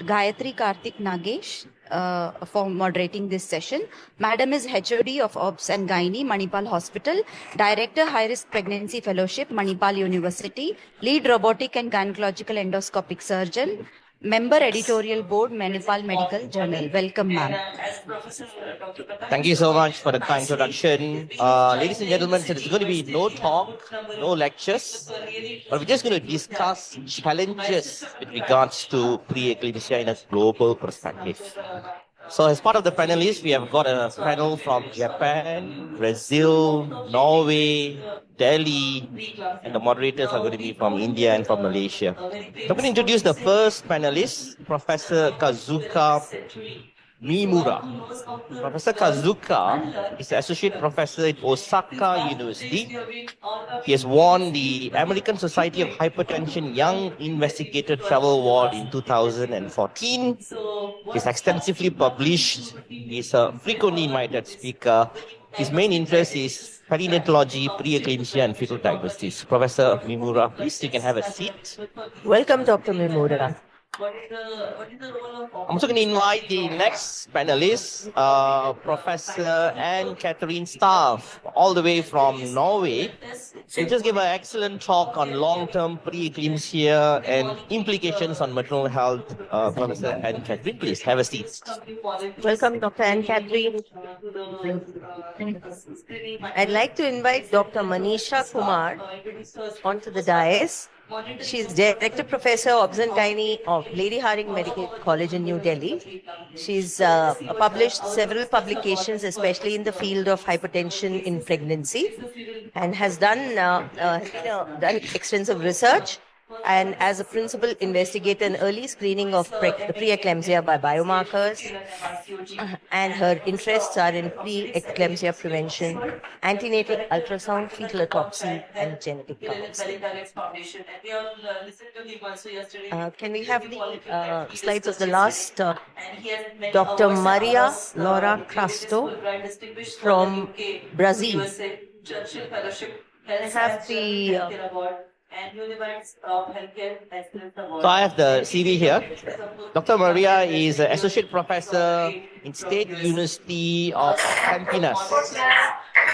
Gayatri Karthik Nagesh for moderating this session. Madam is HOD of OBS and Gynae, Manipal Hospital, Director High Risk Pregnancy Fellowship, Manipal University, Lead Robotic and Gynecological Endoscopic Surgeon, Member Editorial Board, Manipal Medical Journal. Welcome, ma'am. Thank you so much for the kind introduction. Ladies and gentlemen, so there's going to be no talk, no lectures, but we're just going to discuss challenges with regards to pre-eclampsia in a global perspective. So as part of the panelists, we have got a panel from Japan, Brazil, Norway, Delhi, and the moderators are going to be from India and from Malaysia. I'm going to introduce the first panelist, Professor Kazuka Mimura. Professor Kazuka is an associate professor at Osaka University. He has won the American Society of Hypertension Young Investigator Travel Award in 2014. He's extensively published. He's a frequently invited speaker. His main interest is perinatology, preeclampsia, and fetal diagnosis. Professor Mimura, please, you can have a seat. Welcome, Dr. Mimura. I'm also going to invite the next panelist, Professor Anne-Catherine Staff, all the way from Norway. She'll just give an excellent talk on long-term preeclampsia and implications on maternal health. Professor Anne-Catherine, please have a seat. Welcome, Dr. Anne-Catherine. I'd like to invite Dr. Manisha Kumar onto the dais. She's Director Professor Obs and Gynae of Lady Hardinge Medical College in New Delhi. She's published several publications, especially in the field of hypertension in pregnancy, and has done extensive research. And as a principal investigator in early screening of preeclampsia by biomarkers, and her interests are in preeclampsia prevention, antenatal ultrasound, fetal autopsy, and genetic counseling. Can we have the slides of the last? Dr. Maria Laura Crasto from Brazil. I have the So I have the CV here. Dr. Maria is an associate professor in State University of Campinas.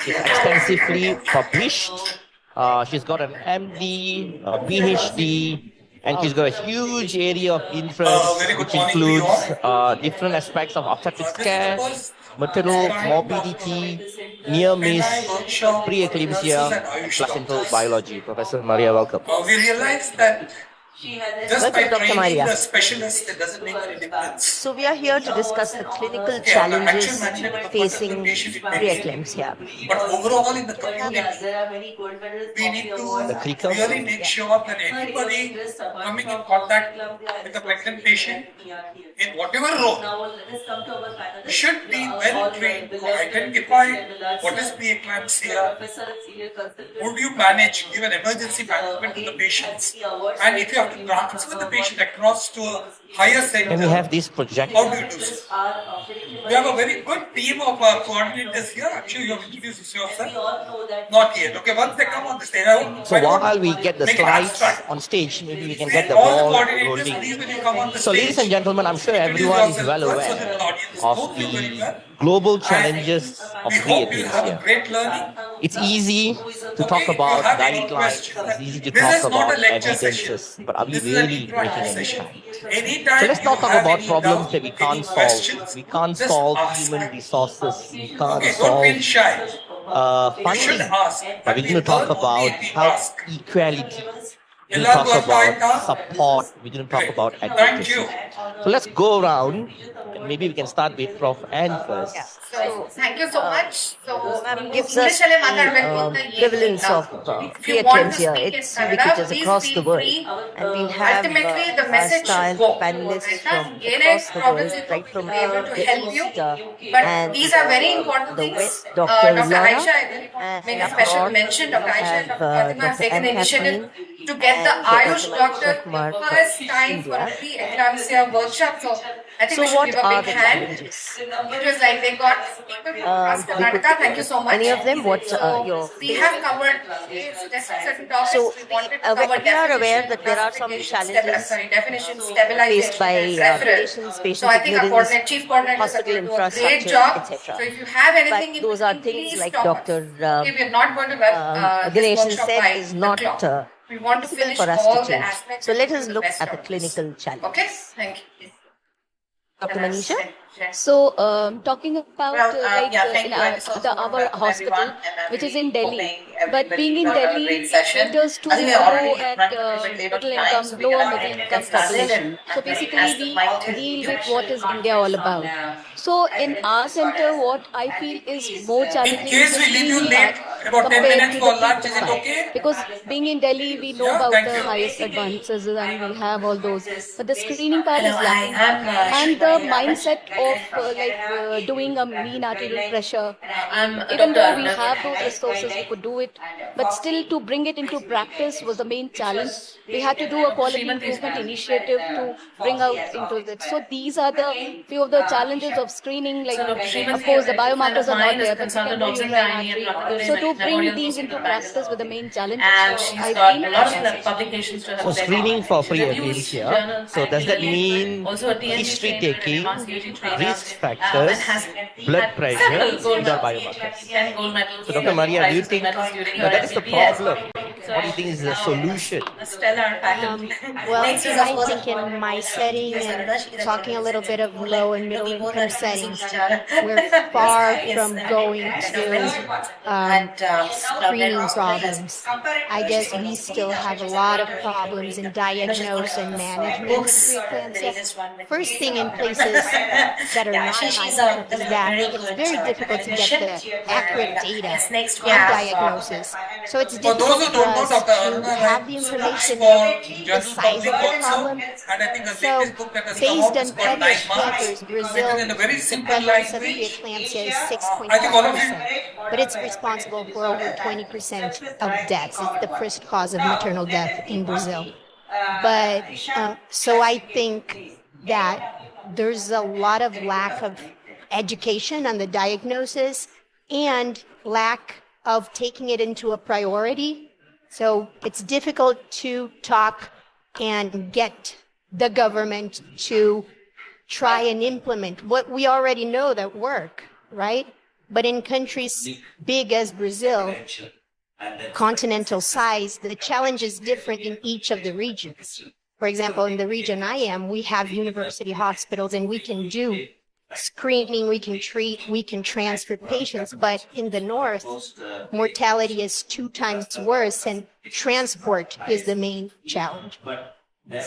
She's extensively published. She's got an MD, a PhD, and she's got a huge area of interest, which includes different aspects of obstetrics care, maternal morbidity, near-miss, preeclampsia, and placental biology. Professor Maria, welcome. We realized that just by Dr. training Maria. the specialist, it doesn't make any difference. So we are here to discuss the clinical Yeah, challenges the actual management facing of the patient, it may be. preeclampsia. But overall in the community, we need to really make sure that everybody coming in contact with the pregnant patient in whatever role should be well trained to identify what is preeclampsia, would you manage, give an emergency management to the patients, and if you have to transfer the patient across to a higher center, Can we have this project? how do you do so? We have a very good team of coordinators here. I'm sure you have introduced yourself. Not yet. Okay, once they come on the stage, So while we get the slides on stage, maybe we can get the ball rolling. So ladies and gentlemen, I'm sure everyone is well aware of the global challenges of preeclampsia. It's easy to talk about guidelines, it's easy to talk about evidences, but are we really making any impact? So let's not talk about problems that we can't solve. We can't solve human resources, we can't solve funding, but we're going to talk about health equality. We're going to talk about support. We're going to talk about advocacy. So let's go around, and maybe we can start with Prof. Anne first. Yeah. So thank you so much. So Gives us the prevalence of preeclampsia. It's ubiquitous across the world, and we have ultimately the message should go. panelists from Ganeshan across the world, right from be able to the help you. East, But and these are very important the things. West. Dr. Laura Aisha, I will make a special mention. Dr. Aisha and Dr. Fatima have taken the initiative to get the and Ayush Dr. doctor Manisha Kumar for from first time for India. pre-eclampsia workshop. So I think So we should what give a are big the hand. challenges? It was like they got people from across We could Karnataka. Thank you so much. any of them. What So you're we have facing? covered certain topics. So We wanted to cover we are aware definition, that there are some classification, challenges definition, faced stabilization, by and referral. patients, So patient I think our ignorance, chief coordinators are hospital going to do a great infrastructure, job. etc. So if you have But anything in those are between, things please like stop us. Dr. Okay, we are not going to run this Ganeshan workshop said by is the not clock. We want to possible finish for us all to the change. aspects So and let give us you the look best at the of this. clinical challenges. Okay, thank you. Dr. Manisha? So, talking about Thank you. I just also the want to our welcome hospital, everyone, and I'm which is really in Delhi, hoping but being in got a Delhi, great it session. caters to I think we are low already and running a little bit late on middle time, income, so we low can and go middle ahead and income get started. population. So And basically, as the we mic is deal with refreshed, what is India all about. So in our center, what I feel is more In challenging is case the we leave you screening late, part about 10 compared minutes to the for lunch, treatment is it part. okay? Because being in Delhi, we know Yeah, about thank the you. highest advances and we have all those, but the screening part Hello, is hi, lacking. I'm And the Shrimati Ramesh. mindset of doing a mean arterial pressure, I'm even Dr. though we Aruna. have those resources, we could do it, but still to bring it into practice was the main challenge. We had to do a quality improvement initiative to bring out into it. So these are the few of the challenges of screening. So Like, Dr. of Shrimati, course, the a good friend of biomarkers are not mine, is a there, but we can consultant do uterine obstetrician and artery. particularly So in to bring Memorial these into Hospital, practice Bangalore. was the main challenge. And So she's I got feel a lot yes. of publications to her So credit. screening for She's pre-eclampsia. journals So does that regularly. mean Also a TNC history trainer and taking, advanced imaging trainer, risk and factors, has blood had pressure, several gold without medals, biomarkers? 10 gold medals, So Dr. Maria, do you 5 think medals during now her that is the MBBS. problem? So, What do you think is the solution? a stellar faculty. Well, Next is, of I course, think in my setting and talking a little bit of low and middle income settings, we're far from going to screening problems. I guess we still have a lot of problems in diagnosis and management of preeclampsia. First thing in places that are not high income is that it's very difficult to get the accurate data on diagnosis. So it's For those difficult who for don't know, us Dr. to Aruna, have the writes information for of the general size of public the also, problem. and I think the So, latest book that has come based out is on called 9 published Marks, papers, which Brazil, is in a very the simple prevalence of language. preeclampsia is I think all of you 6.5%, but it's responsible for over 20% of deaths. It's the first cause of maternal death in Brazil. But so I think that there's a lot of lack of education on the diagnosis and lack of taking it into a priority. So it's difficult to talk and get the government to try and implement what we already know that work, right? But in countries big as Brazil, continental size, the challenge is different in each of the regions. For example, in the region I am, we have university hospitals and we can do screening, we can treat, we can transfer patients, but in the north, mortality is 2 times worse and transport is the main challenge.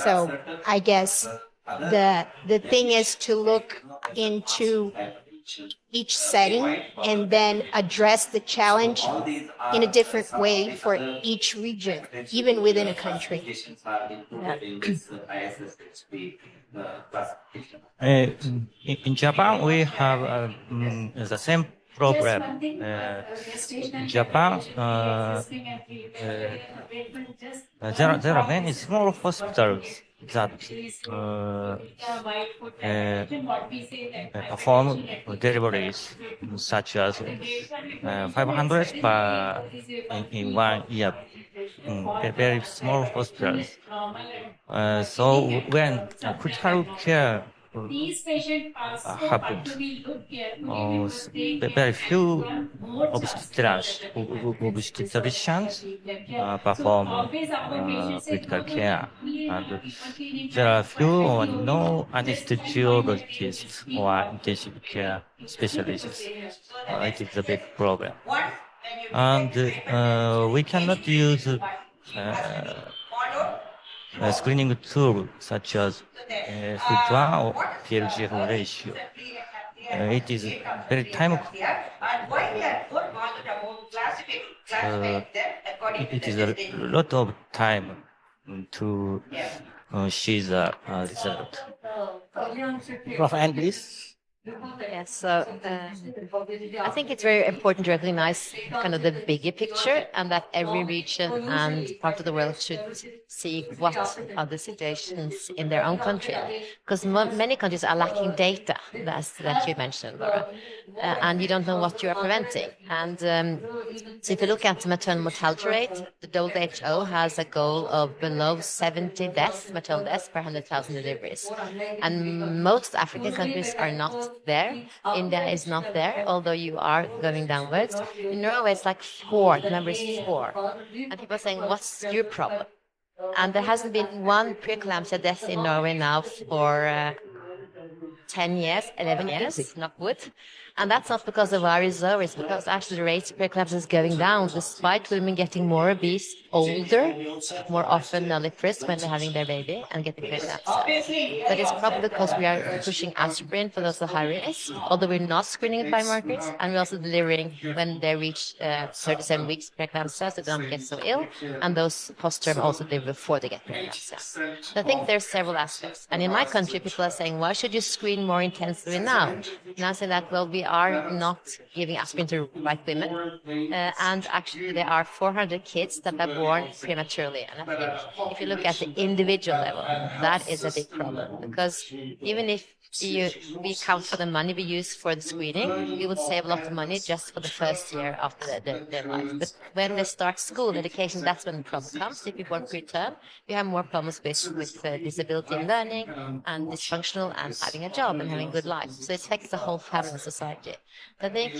So I guess the thing is to look into each setting and then address the challenge in a different way for each region, even within a country. In Japan, we have the same problem. Japan, there are many small hospitals that perform deliveries such as 500 in 1 year. Very small hospitals. So when critical care happened, very few obstetricians perform critical care, and there are few or no anesthesiologists or intensive care specialists. It is a big problem, and we cannot use a screening tool such as FIT1 or PLGF ratio. It is very time. It is a lot of time to see the result. Prof. Ann, please. Yes, so I think it's very important to recognize kind of the bigger picture and that every region and part of the world should see what are the situations in their own country. Because many countries are lacking data, that you mentioned, Laura, and you don't know what you are preventing. And so if you look at the maternal mortality rate, the WHO has a goal of below 70 deaths, maternal deaths per 100,000 deliveries. And most African countries are not there. India is not there, although you are going downwards. In Norway, it's like 4, the number is 4. And people are saying, what's your problem? And there hasn't been one preeclampsia death in Norway now for 10 years, 11 years, knock wood. And that's not because of RSO, it's because actually the rate of preeclampsia is going down, despite women getting more obese, older, more often nulliparous when they're having their baby and getting preeclampsia. But it's probably because we are pushing aspirin for those with high risk, although we're not screening biomarkers, and we're also delivering when they reach 37 weeks preeclampsia, so they don't get so ill, and those post-term also deliver before they get preeclampsia. So I think there's several aspects. And in my country, people are saying, why should you screen more intensively now? And I say that, well, we are not giving aspirin to right women. And actually, there are 400 kids that are born prematurely. And I think if you look at the individual level, that is a big problem. Because even if we count for the money we use for the screening, we would save a lot of money just for the first year after their life. But when they start school education, that's when the problem comes. If you born preterm, you have more problems with disability in learning and dysfunctional and having a job and having a good life. So it affects the whole family and society. I think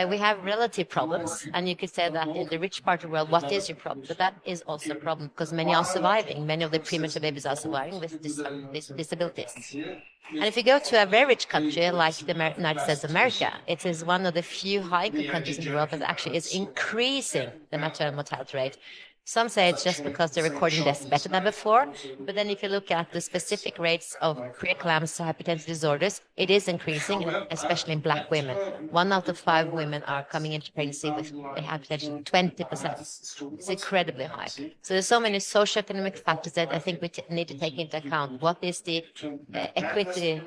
we have relative problems, and you could say that in the rich part of the world, what is your problem? But that is also a problem because many are surviving. Many of the premature babies are surviving with disabilities. And if you go to a very rich country like the United States of America, it is one of the few high-income countries in the world that actually is increasing the maternal mortality rate. Some say it's just because they're recording deaths better than before, but then if you look at the specific rates of preeclampsia hypertensive disorders, it is increasing, especially in Black women. 1 out of 5 women are coming into pregnancy with hypertension, 20%. It's incredibly high. So there's so many socioeconomic factors that I think we need to take into account. What is the equity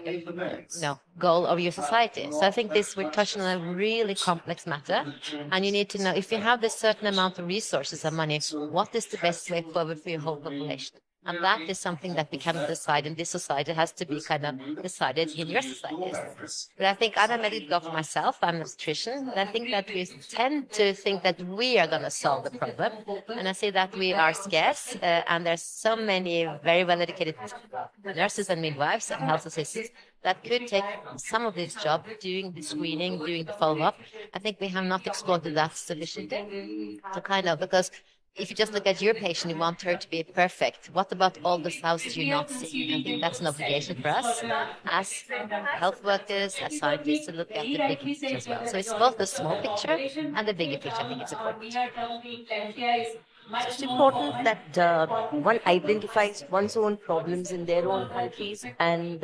goal of your society? So I think we're touching on a really complex matter, and you need to know if you have this certain amount of resources and money, what is the best way forward for your whole population? And that is something that we cannot decide in this society. It has to be kind of decided in your societies. But I think I'm a medical doctor myself. I'm an obstetrician. And I think that we tend to think that we are going to solve the problem. And I see that we are scarce. And there's so many very well-educated nurses and midwives and health assistants that could take some of this job, doing the screening, doing the follow-up. I think we have not exploited that sufficiently. So because if you just look at your patient, you want her to be perfect. What about all the thousands you're not seeing? I think that's an obligation for us as health workers, as scientists, to look at the big picture as well. So it's both the small picture and the bigger picture. I think it's important. So it's important that one identifies one's own problems in their own countries and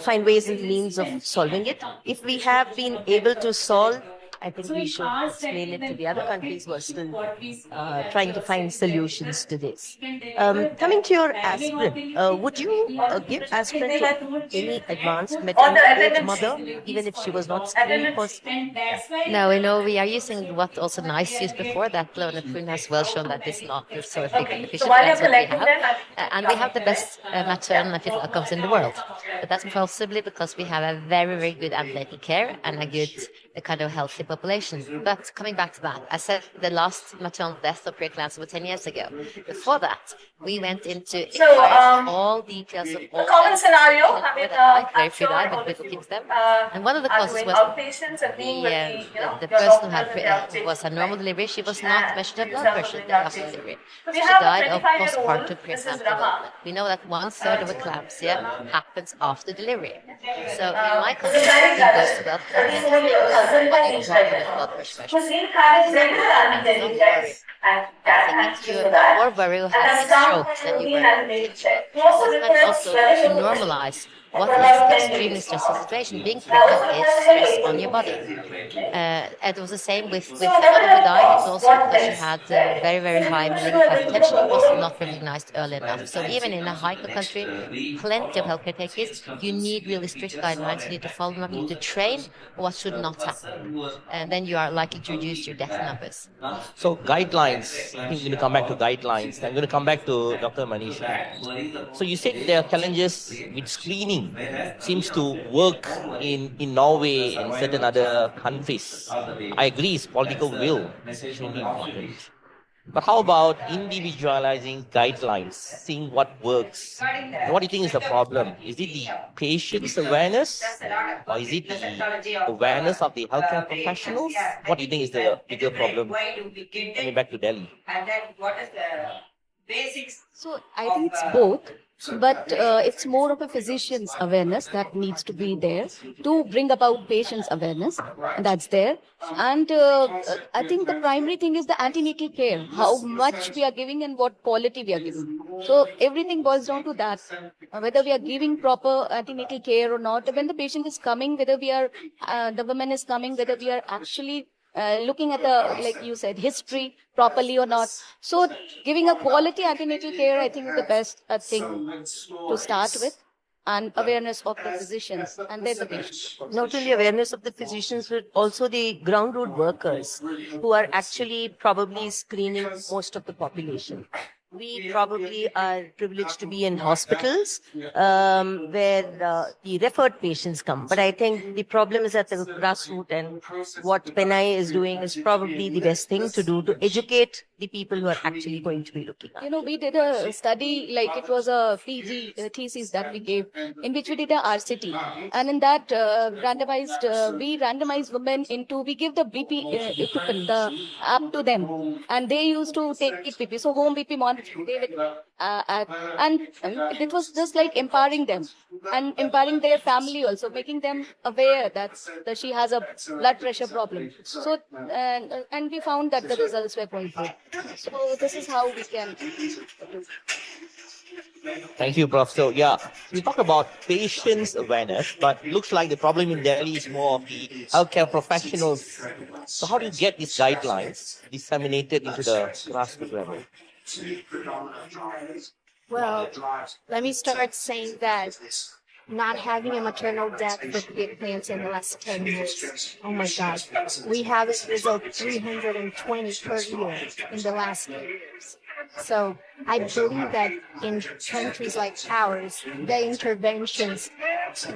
find ways and means of solving it. If we have been able to solve, I think we should explain it to the other countries who are still trying to find solutions to this. Coming to your aspirin, would you give aspirin to any advanced maternal age mother, even if she was not screened for? No, We are using what also NICE used before, that clonopin has well shown that it's not so efficient. That's what we have. And we have the best maternal and fetal outcomes in the world. But that's possibly because we have a very, very good antenatal care and a good kind of healthy population. But coming back to that, I said the last maternal death of preeclampsia was 10 years ago. Before that, we went into all details of all common scenario, I mean, very few die, but people keep them. And one of the causes was the person who had was a normal delivery. She was not measured her blood pressure after delivery. She died of postpartum preeclampsia development. We know that 1/3 of eclampsia happens after delivery. So in my country, it goes to blood pressure. More worry will have a stroke than you were. So it's also to normalize what is extremely stressful situation? Being pregnant is stress on your body. It was the same with another who died. It's also because she had very, very high malignant hypertension. It was not recognized early enough. So even in a high country, plenty of healthcare takers, you need really strict guidelines. You need to follow them. You need to train what should not happen. And then you are likely to reduce your death numbers. So guidelines, I think we're going to come back to guidelines. I'm going to come back to Dr. Manisha. So you said there are challenges with screening. Seems to work in Norway and certain other countries. I agree, it's political will. Extremely important. But how about individualizing guidelines, seeing what works? What do you think is the problem? Is it the patient's awareness? Or is it the awareness of the healthcare professionals? What do you think is the bigger problem? Coming back to Delhi. So I think it's both, but it's more of a physician's awareness that needs to be there to bring about patient's awareness, and that's there. And I think the primary thing is the antenatal care, how much we are giving and what quality we are giving. So everything boils down to that, whether we are giving proper antenatal care or not, when the patient is coming, whether we are, the woman is coming, whether we are actually looking at the, like you said, history properly or not. So giving a quality antenatal care, I think, is the best thing to start with, and awareness of the physicians and then the patients. Not only awareness of the physicians, but also the ground root workers who are actually probably screening most of the population. We probably are privileged to be in hospitals where the referred patients come. But I think the problem is at the grassroots, and what Penai is doing is probably the best thing to do to educate the people who are actually going to be looking at. You know, we did a study, like it was a PG thesis that we gave, in which we did a RCT. And in that we randomized women into, we give the BP equipment, the app to them. And they used to take BP. So home BP monitoring, they would, and it was just like empowering them and empowering their family also, making them aware that she has a blood pressure problem. So, and we found that the results were quite good. So this is how we can do. Thank you, Prof. So, yeah, we talk about patients' awareness, but it looks like the problem in Delhi is more of the healthcare professionals. So, how do you get these guidelines disseminated into the grassroots level? Well, let me start saying that not having a maternal death for preeclampsia in the last 10 years. Oh my God. We have a result 320 per year in the last 10 years. So I believe that in countries like ours, the interventions,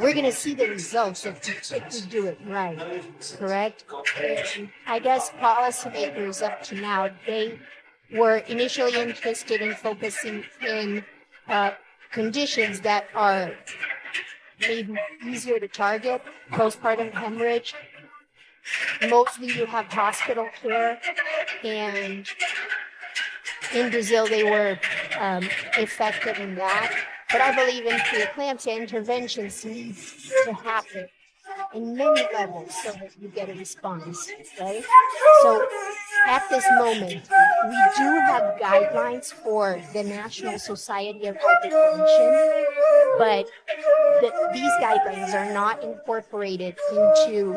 we're going to see the results if we do it right, correct? And I guess policymakers up to now, they were initially interested in focusing in conditions that are maybe easier to target, postpartum hemorrhage. Mostly you have hospital care, and in Brazil they were effective in that. But I believe in preeclampsia, interventions need to happen in many levels so that you get a response, right? So at this moment, we do have guidelines for the National Society of Hypertension, but these guidelines are not incorporated into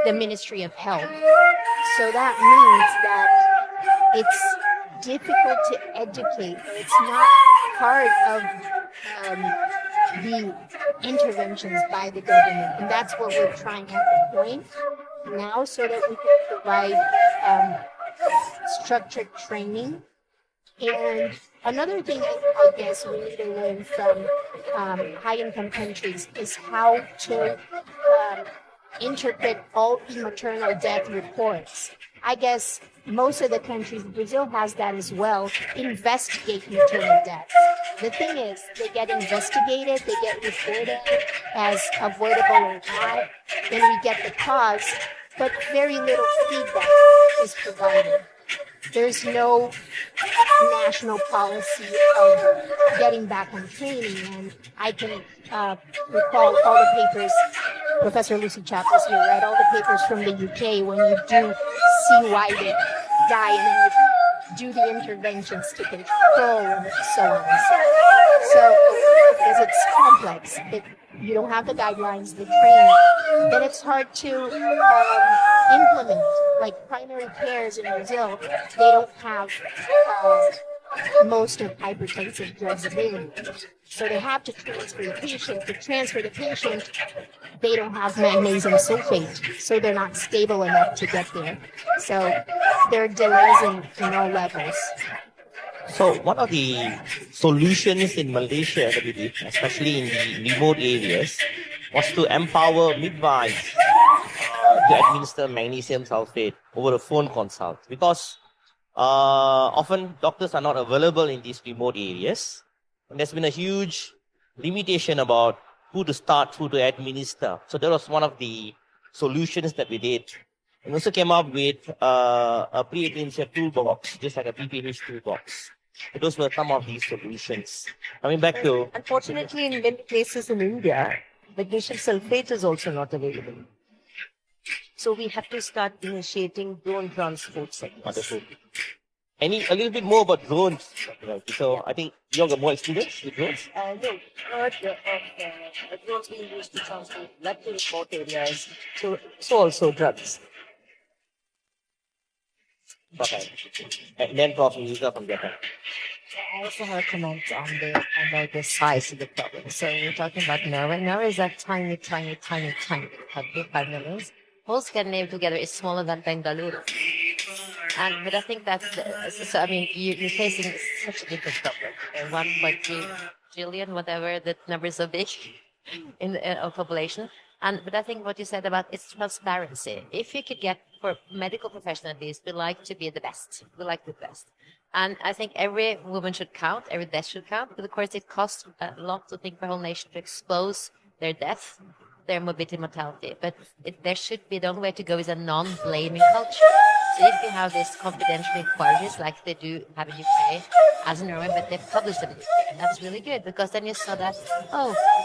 the Ministry of Health. So that means that it's difficult to educate. It's not part of the interventions by the government. And that's what we're trying at the point now, so that we can provide structured training. And another thing I guess we need to learn from high-income countries is how to interpret all the maternal death reports. I guess most of the countries, Brazil has that as well, investigate maternal deaths. The thing is, they get investigated, they get reported as avoidable or not, then we get the cause, but very little feedback is provided. There's no national policy of getting back on training, and I can recall all the papers, Professor Lucy Chappell's here, right? All the papers from the UK when you do see why they die, and then you do the interventions to control and so on and so on. So, because it's complex, you don't have the guidelines, the training, then it's hard to implement. Like primary cares in Brazil, they don't have most of hypertensive drugs available. So they have to transfer the patient. To transfer the patient, they don't have magnesium sulfate, so they're not stable enough to get there. So there are delays in all levels. So one of the solutions in Malaysia that we did, especially in the remote areas, was to empower midwives to administer magnesium sulfate over a phone consult, because often doctors are not available in these remote areas. And there's been a huge limitation about who to start, who to administer. So that was one of the solutions that we did. And also came up with a pre-eclampsia toolbox, just like a PPH toolbox. So those were some of these solutions. Coming back to... Unfortunately, in many places in India, magnesium sulfate is also not available. So we have to start initiating drone transport centers. Wonderful. A little bit more about drones. So I think you got more experience with drones? No, drones being used to transport blood to remote areas, so also drugs. Okay. And then Prof. Nisa from Japan. I also have a comment on the size of the problem. So we're talking about Norway. Norway is that tiny, country, 5 million. Whole Scandinavia together is smaller than Bengaluru. But I think that's so. I mean, you're facing such a different problem. 1.3 trillion, whatever the number is so big in the population. But I think what you said about it's transparency. If you could get, for medical professionals at least, we like to be the best. We like the best. And I think every woman should count, every death should count. But of course, it costs a lot to think for a whole nation to expose their death, their morbidity, mortality. But there should be, the only way to go is a non-blaming culture. So if you have these confidential inquiries like they do have in UK, as in Norway, but they publish them in the UK, that's really good, because then you saw that,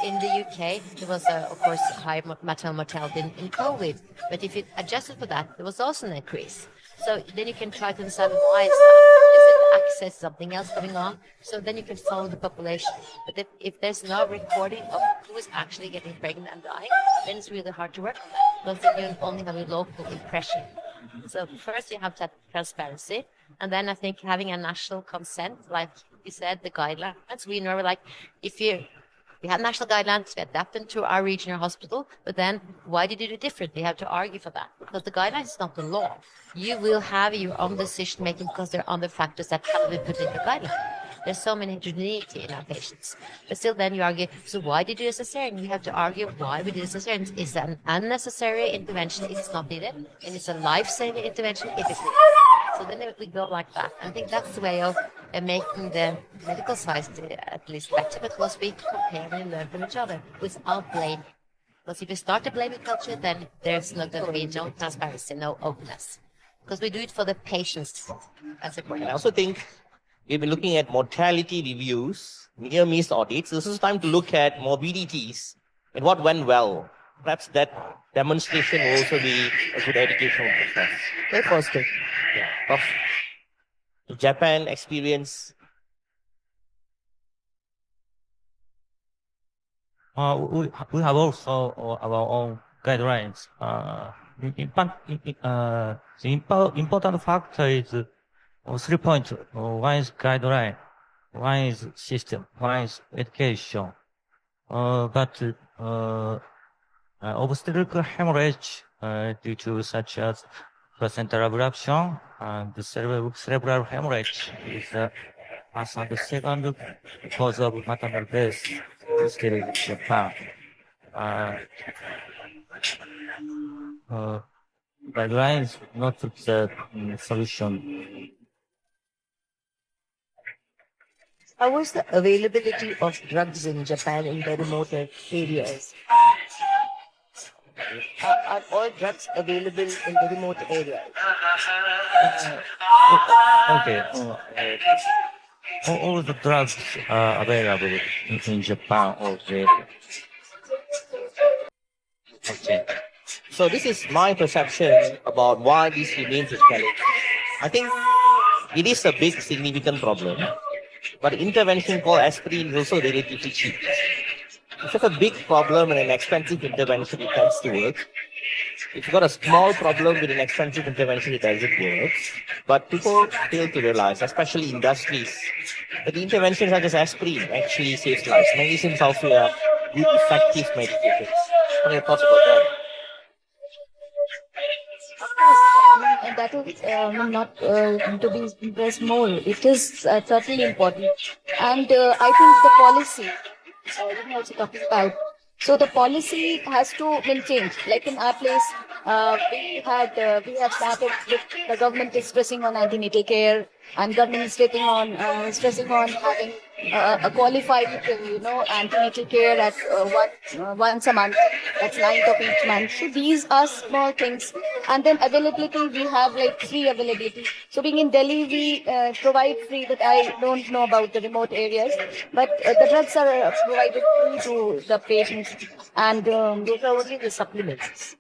in the UK, there was, of course, high maternal mortality in COVID. But if you adjusted for that, there was also an increase. So then you can try to understand why is that. Is it access, something else going on? So then you can follow the population. But if there's no recording of who is actually getting pregnant and dying, then it's really hard to work on that, because then you only have a local impression. So first you have to have transparency, and then I think having a national consent, like you said, the guidelines. We know, like, we have national guidelines, we adapt them to our regional hospital, but then why did you do it differently? You have to argue for that, because the guidelines is not the law. You will have your own decision making because there are other factors that cannot be put in the guideline. There's so many heterogeneity in our patients. But still then you argue, so why did you do a cesarean? You have to argue why we did a cesarean. Is that an unnecessary intervention if it's not needed? And it's a life-saving intervention if it's needed. So then we go like that. I think that's the way of making the medical science at least better, because we compare and learn from each other without blame. Because if you start a blaming culture, then there's not going to be no transparency, no openness. Because we do it for the patients. That's important. I also think we've been looking at mortality reviews, near-miss audits. This is time to look at morbidities and what went well. Perhaps that demonstration will also be a good educational process. Very positive. Yeah. Of Japan experience. We have also our own guidelines. The important factor is 3 points. One is guideline, one is system, one is education. But obstetrical hemorrhage due to such as placental abruption and cerebral hemorrhage is as the second cause of maternal death still in Japan. Guidelines not the solution. How was the availability of drugs in Japan in the remote areas? Are all drugs available in the remote areas? All the drugs are available in Japan already. Okay. So this is my perception about why this remains a challenge. I think it is a big significant problem, but intervention called aspirin is also relatively cheap. It's such a big problem and an expensive intervention, it tends to work. If you've got a small problem with an expensive intervention, it doesn't work. But people fail to realize, especially industries, that the interventions such as aspirin actually saves lives. Medicines also are good, effective medications. What are your thoughts about that? And that is not to be impressed more. It is certainly important. And I think the policy, we are also talking about, so the policy has to be changed. Like in our place, we have started with the government is stressing on antenatal care, and government is stressing on having a qualified, antenatal care at once a month. That's 9th of each month. So these are small things. And then availability, we have like free availability. So being in Delhi, we provide free, but I don't know about the remote areas. But the drugs are provided free to the patients. And Those are only the supplements.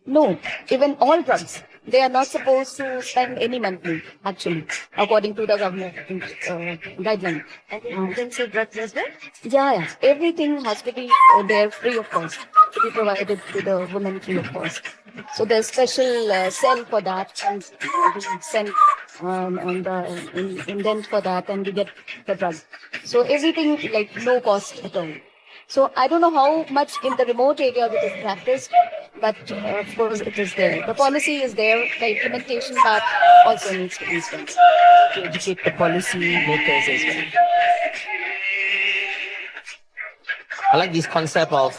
no, even all drugs. They are not supposed to spend any monthly, actually, according to the government guideline. And intensive drugs as well? Yeah. Everything has to be there free of cost, to be provided to the women free of cost. So there's special cell for that, and we send and indent for that, and we get the drug. So everything like no cost at all. So I don't know how much in the remote area it is practiced, but of course it is there. The policy is there. The implementation part also needs to be done. To educate the policy makers as well. I like this concept of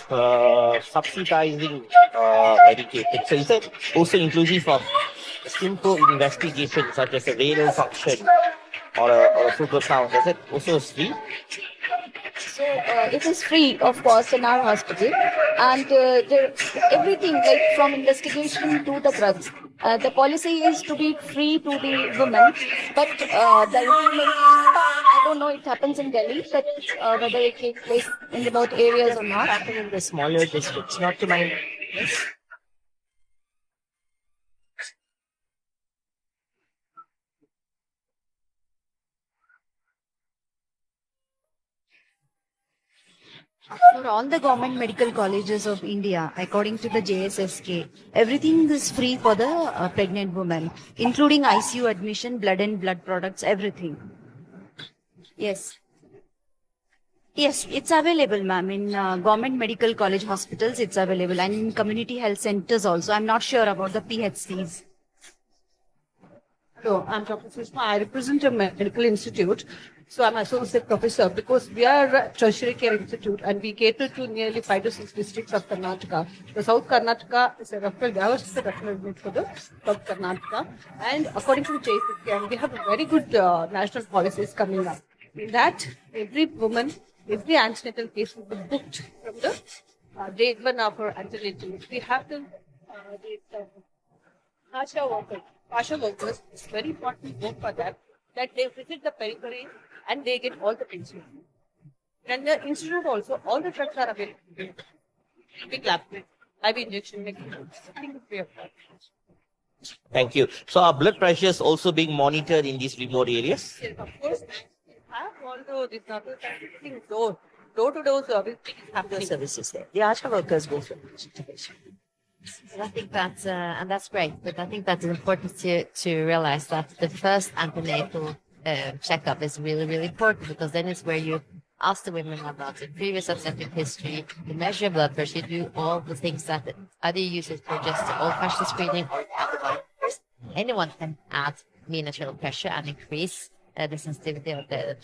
subsidizing medication. So is it also inclusive of simple investigations such as a renal function or a sugar count? Is it also free? So it is free, of course, in our hospital, and everything like from investigation to the drugs. The policy is to be free to the women, but the implementation, I don't know, it happens in Delhi, but whether it takes place in remote areas or not. Happen in the smaller districts, not to my knowledge. For all the government medical colleges of India, according to the JSSK, everything is free for the pregnant woman, including ICU admission, blood and blood products, everything. Yes. Yes, it's available, ma'am. In government medical college hospitals, it's available. And in community health centers also. I'm not sure about the PHCs. Hello, I'm Dr. Sushma. I represent a medical institute. So I'm associate professor because we are a tertiary care institute and we cater to nearly 5 to 6 districts of Karnataka. The South Karnataka is a referral group for the South Karnataka. And according to the JSSK, we have very good national policies coming up. In that, every woman, every antenatal case will be booked from the day one of her antenatal. We have the Asha workers, it's very important work for them, that they visit the periphery and they get all the pension. And the institute also, all the drugs are available. Big lab, IV injection, everything is free of cost. Thank you. So are blood pressures also being monitored in these remote areas? Yes, of course. We have all these other things, door-to-door service happening. Services there. The Asha workers go for education. I think that's and that's great, but I think that's important to realize that the first antenatal checkup is really, really important, because then it's where you ask the women about the previous obstetric history, you measure blood pressure, you do all the things that either you use it for just old-fashioned screening or antibody. Anyone can add mean arterial pressure and increase the sensitivity of the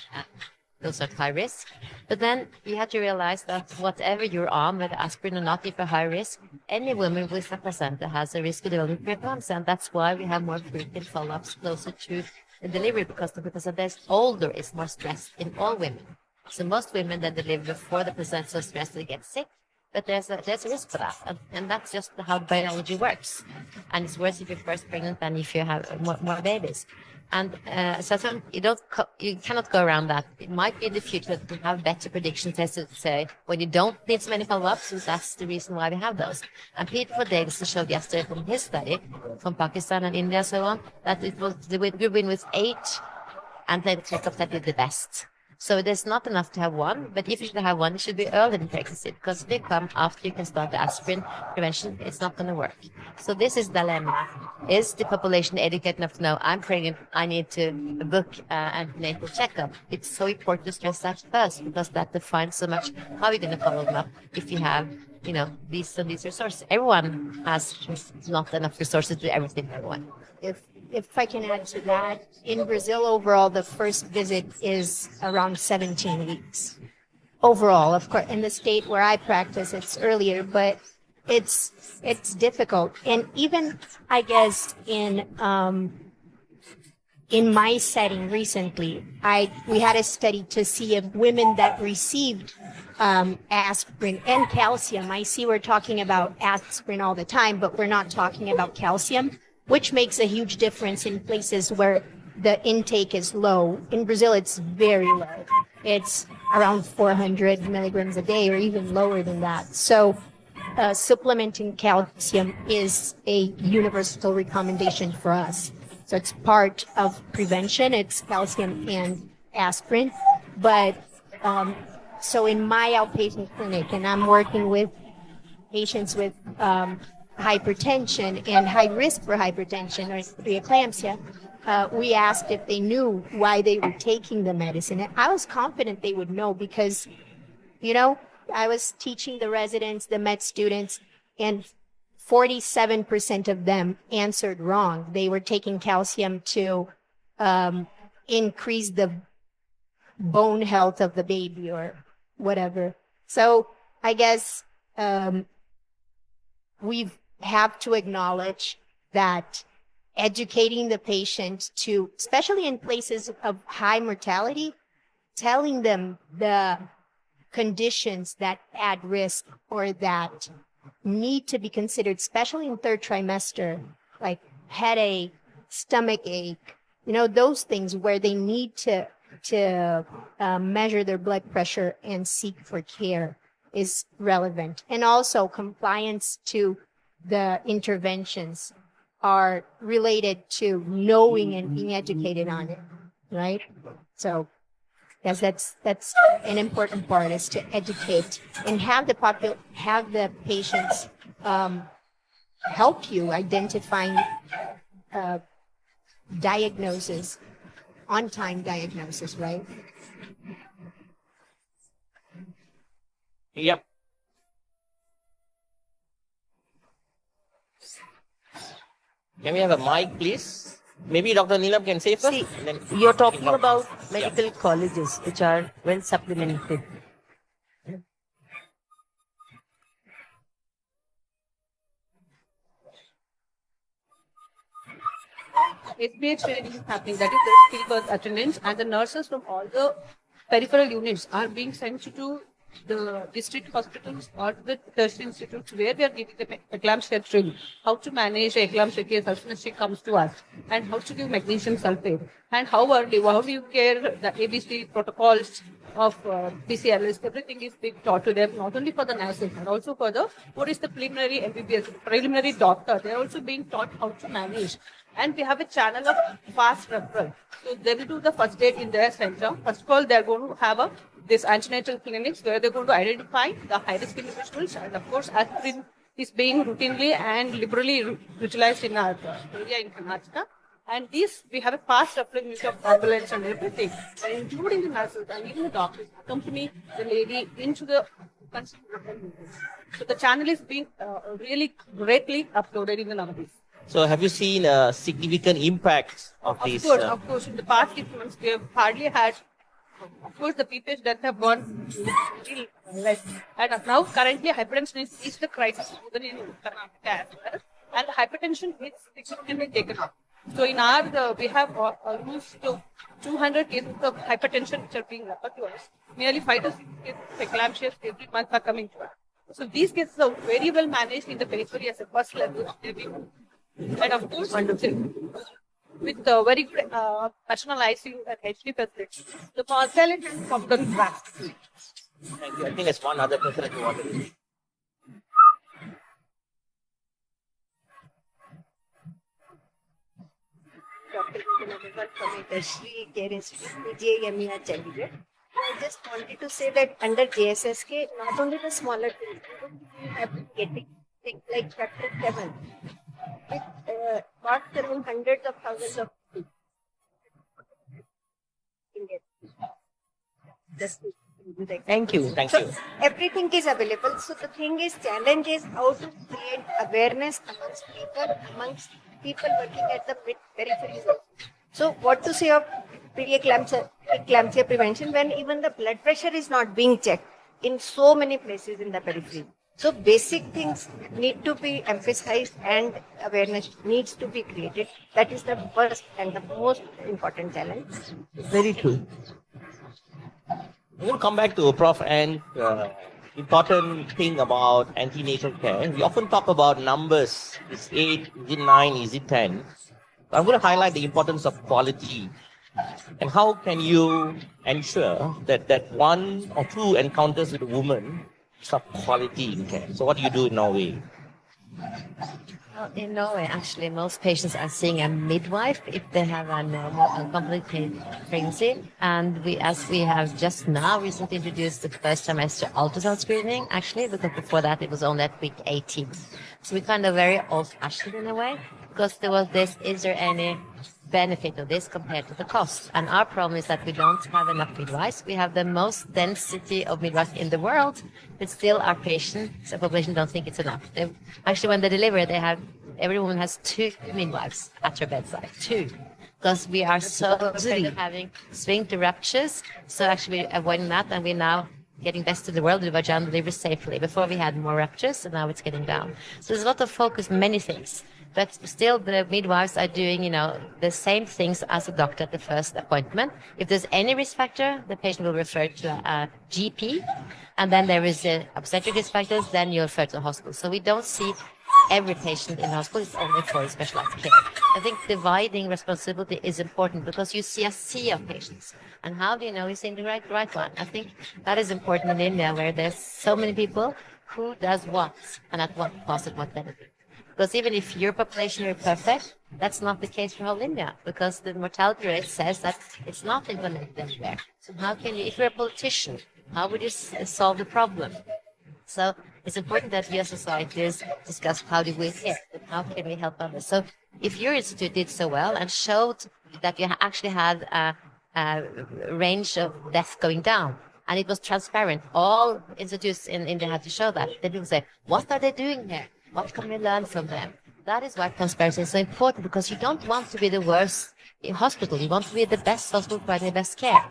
those at high risk. But then you have to realize that whatever you're on, whether aspirin or not, if you're high risk, any woman with a placenta has a risk of developing preeclampsia, and that's why we have more frequent follow-ups closer to the delivery, because the placenta is older, is more stressed in all women. So most women that deliver before the placenta is so stressed they get sick, but there's a risk for that, and that's just how biology works. And it's worse if you're first pregnant than if you have more babies. And so you cannot go around that. It might be in the future that we have better prediction tests to say when you don't need so many follow-ups, that's the reason why we have those. And Peter Davidson showed yesterday from his study from Pakistan and India and so on, that it was the women with 8 antenatal checkups that did the best. So there's not enough to have one, but if you should have one, it should be early in pregnancy, because if they come after you can start the aspirin prevention, it's not going to work. So this is dilemma. Is the population educated enough to know I'm pregnant, I need to book an antenatal checkup? It's so important to stress that first, because that defines so much how you're going to follow them up if you have, these and these resources. Everyone has not enough resources to do everything for everyone. If I can add to that, in Brazil overall, the first visit is around 17 weeks. Overall, of course, in the state where I practice, it's earlier, but it's difficult. And even, I guess, in my setting recently, we had a study to see if women that received aspirin and calcium. I see we're talking about aspirin all the time, but we're not talking about calcium, which makes a huge difference in places where the intake is low. In Brazil, it's very low. It's around 400 milligrams a day or even lower than that. So supplementing calcium is a universal recommendation for us. So it's part of prevention. It's calcium and aspirin. But so in my outpatient clinic, and I'm working with patients with hypertension and high risk for hypertension or preeclampsia, we asked if they knew why they were taking the medicine. And I was confident they would know because, I was teaching the residents, the med students, and 47% of them answered wrong. They were taking calcium to increase the bone health of the baby or whatever. So I guess we have to acknowledge that educating the patient to, especially in places of high mortality, telling them the conditions that add risk or that need to be considered, especially in third trimester, like headache, stomach ache, those things where they need to measure their blood pressure and seek for care is relevant. And also compliance to the interventions are related to knowing and being educated on it, right? So yes, that's an important part, is to educate and have the patients help you identifying diagnosis, on-time diagnosis, right? Yep. Can we have a mic, please? Maybe Dr. Neelam can say first. See, and then you're talking Dr. about Yeah. medical colleges which are well supplemented. SBH training is happening, that is the stillbirth attendants, and the nurses from all the peripheral units are being sent to the district hospitals or the tertiary institutes where we are giving the eclampsia training, how to manage the eclampsia case as soon as she comes to us, and how to give magnesium sulfate, and how do you care the ABC protocols of PCLS. Everything is being taught to them, not only for the nurses, but also for what is the preliminary MBBS, preliminary doctor. They are also being taught how to manage. And we have a channel of fast referral. So they will do the first aid in their center. First of all, they are going to have this antenatal clinics where they're going to identify the high-risk individuals. And of course, aspirin is being routinely and liberally utilized in our area in Karnataka. And we have a fast referral unit of ambulance and everything, and including the nurses and even the doctors accompany the lady into the constant referral unit. So the channel is being really greatly uploaded in the nowadays. So have you seen a significant impact of these? Of course. In the past 6 months, we have hardly had. Of course, the PPH deaths have gone little less. And now, currently, hypertension is the crisis even in Karnataka as well. And the hypertension is significantly taken up. So in our, we have almost 200 cases of hypertension which are being referred to us. Nearly 5 to 6 cases of eclampsia every month are coming to us. So these cases are very well managed in the periphery as a first level. And of course, with very good national ICU and HD facilities, the mortality has come down drastically. Thank you. I think there's one other person that you wanted to. Dr. Muniswaran from Industry Care Institute, PGIMER, Chandigarh. I just wanted to say that under JSSK, not only the smaller things, we have been getting things like chapter 7, which works around hundreds of thousands of people. Just to give you the Thank you. Thank So you. everything is available. So the thing is, challenge is how to create awareness amongst people working at the peripheries. So what to say of preeclampsia prevention when even the blood pressure is not being checked in so many places in the periphery. So basic things need to be emphasized and awareness needs to be created. That is the first and the most important challenge. Very true. We'll come back to Prof. and important thing about antenatal care. We often talk about numbers. Is 8, is it 9, is it 10? I'm going to highlight the importance of quality. And how can you ensure that one or two encounters with a woman is of quality in care? So what do you do in Norway? Well, in Norway, actually, most patients are seeing a midwife if they have a normal, uncomplicated pregnancy. And as we have just now recently introduced the first trimester ultrasound screening, actually, because before that it was only at week 18. So we're kind of very old-fashioned in a way, because there was this: is there any benefit of this compared to the cost? And our problem is that we don't have enough midwives. We have the most density of midwives in the world, but still our patients, the population, don't think it's enough. Actually, when they deliver, every woman has 2 midwives at her bedside. 2. Because we are so afraid of having sphincter ruptures. So actually we're avoiding that, and we're now getting best in the world with vaginal delivery safely. Before we had more ruptures, and now it's getting down. So there's a lot of focus, many things. But still, the midwives are doing, the same things as a doctor at the first appointment. If there's any risk factor, the patient will refer to a GP. And then there is obstetric risk factors, then you refer to the hospital. So we don't see every patient in the hospital, it's only for specialized care. I think dividing responsibility is important because you see a sea of patients. And how do you know you're seeing the right one? I think that is important in India, where there's so many people who does what and at what cost and what benefit. Because even if your population is perfect, that's not the case for whole India, because the mortality rate says that it's not implemented everywhere. So how can you, if you're a politician, how would you solve the problem? So it's important that we as societies discuss how do we help and how can we help others. So if your institute did so well and showed that you actually had a range of death going down, and it was transparent, all institutes in India had to show that, then people say, what are they doing here? What can we learn from them? That is why transparency is so important, because you don't want to be the worst hospital. You want to be the best hospital providing the best care.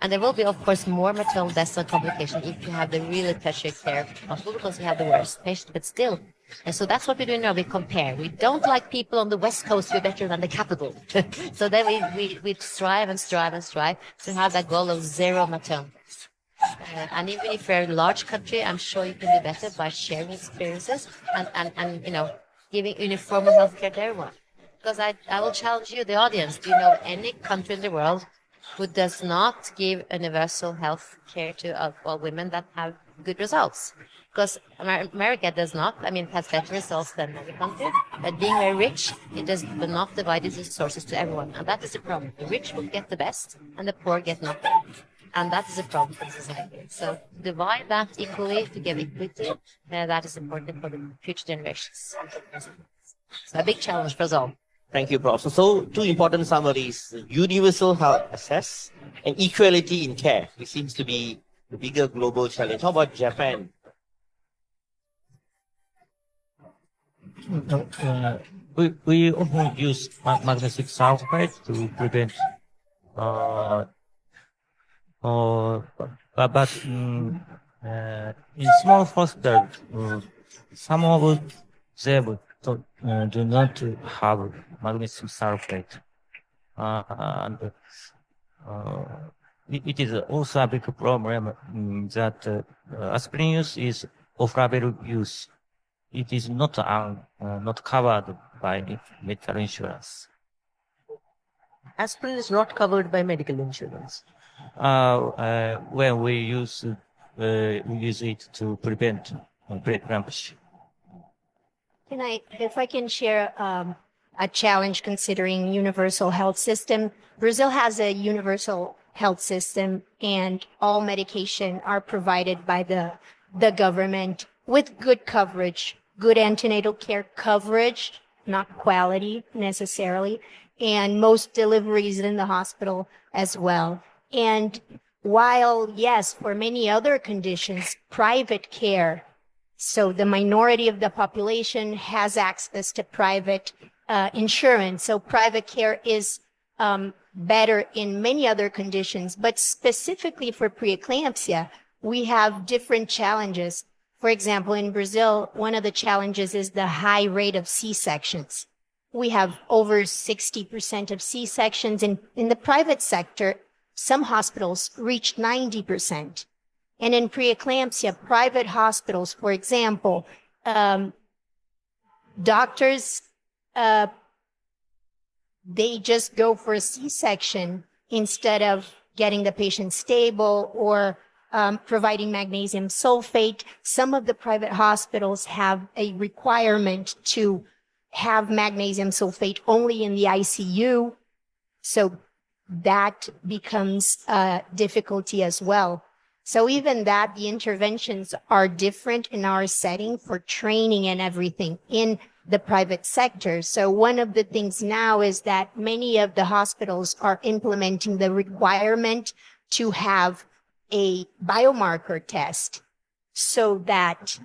And there will be, of course, more maternal deaths and complications if you have the really tertiary care hospital, because you have the worst patient, but still. And so that's what we're doing now. We compare. We don't like people on the West Coast to be better than the capital. So then we strive and strive and strive to have that goal of 0 maternal deaths. And even if you're a large country, I'm sure you can do better by sharing experiences and giving uniform healthcare to everyone. Because I will challenge you, the audience, do you know any country in the world who does not give universal health care to all women that have good results? Because America does not. I mean, it has better results than other countries. But being very rich, it does not divide its resources to everyone. And that is the problem. The rich will get the best, and the poor get nothing. And that is a problem for society. So divide that equally to give equity. That is important for the future generations. So a big challenge for us all. Thank you, Prof. So 2 important summaries: universal health access and equality in care. It seems to be the bigger global challenge. How about Japan? We often use magnetic sulfide to prevent but in small hospitals, some of them do not have magnesium sulfate. And it is also a big problem that aspirin use is off-label use. It is not covered by medical insurance. Aspirin is not covered by medical insurance. When we use it to prevent preeclampsia. If I can share a challenge considering universal health system, Brazil has a universal health system, and all medication are provided by the government with good coverage, good antenatal care coverage, not quality necessarily, and most deliveries in the hospital as well. And while, yes, for many other conditions, private care, so the minority of the population has access to private insurance. So private care is better in many other conditions, but specifically for preeclampsia, we have different challenges. For example, in Brazil, one of the challenges is the high rate of C-sections. We have over 60% of C-sections in the private sector. Some hospitals reach 90%. And in preeclampsia, private hospitals, for example, doctors, they just go for a C-section instead of getting the patient stable or providing magnesium sulfate. Some of the private hospitals have a requirement to have magnesium sulfate only in the ICU. So that becomes a difficulty as well. So even that, the interventions are different in our setting for training and everything in the private sector. So one of the things now is that many of the hospitals are implementing the requirement to have a biomarker test so that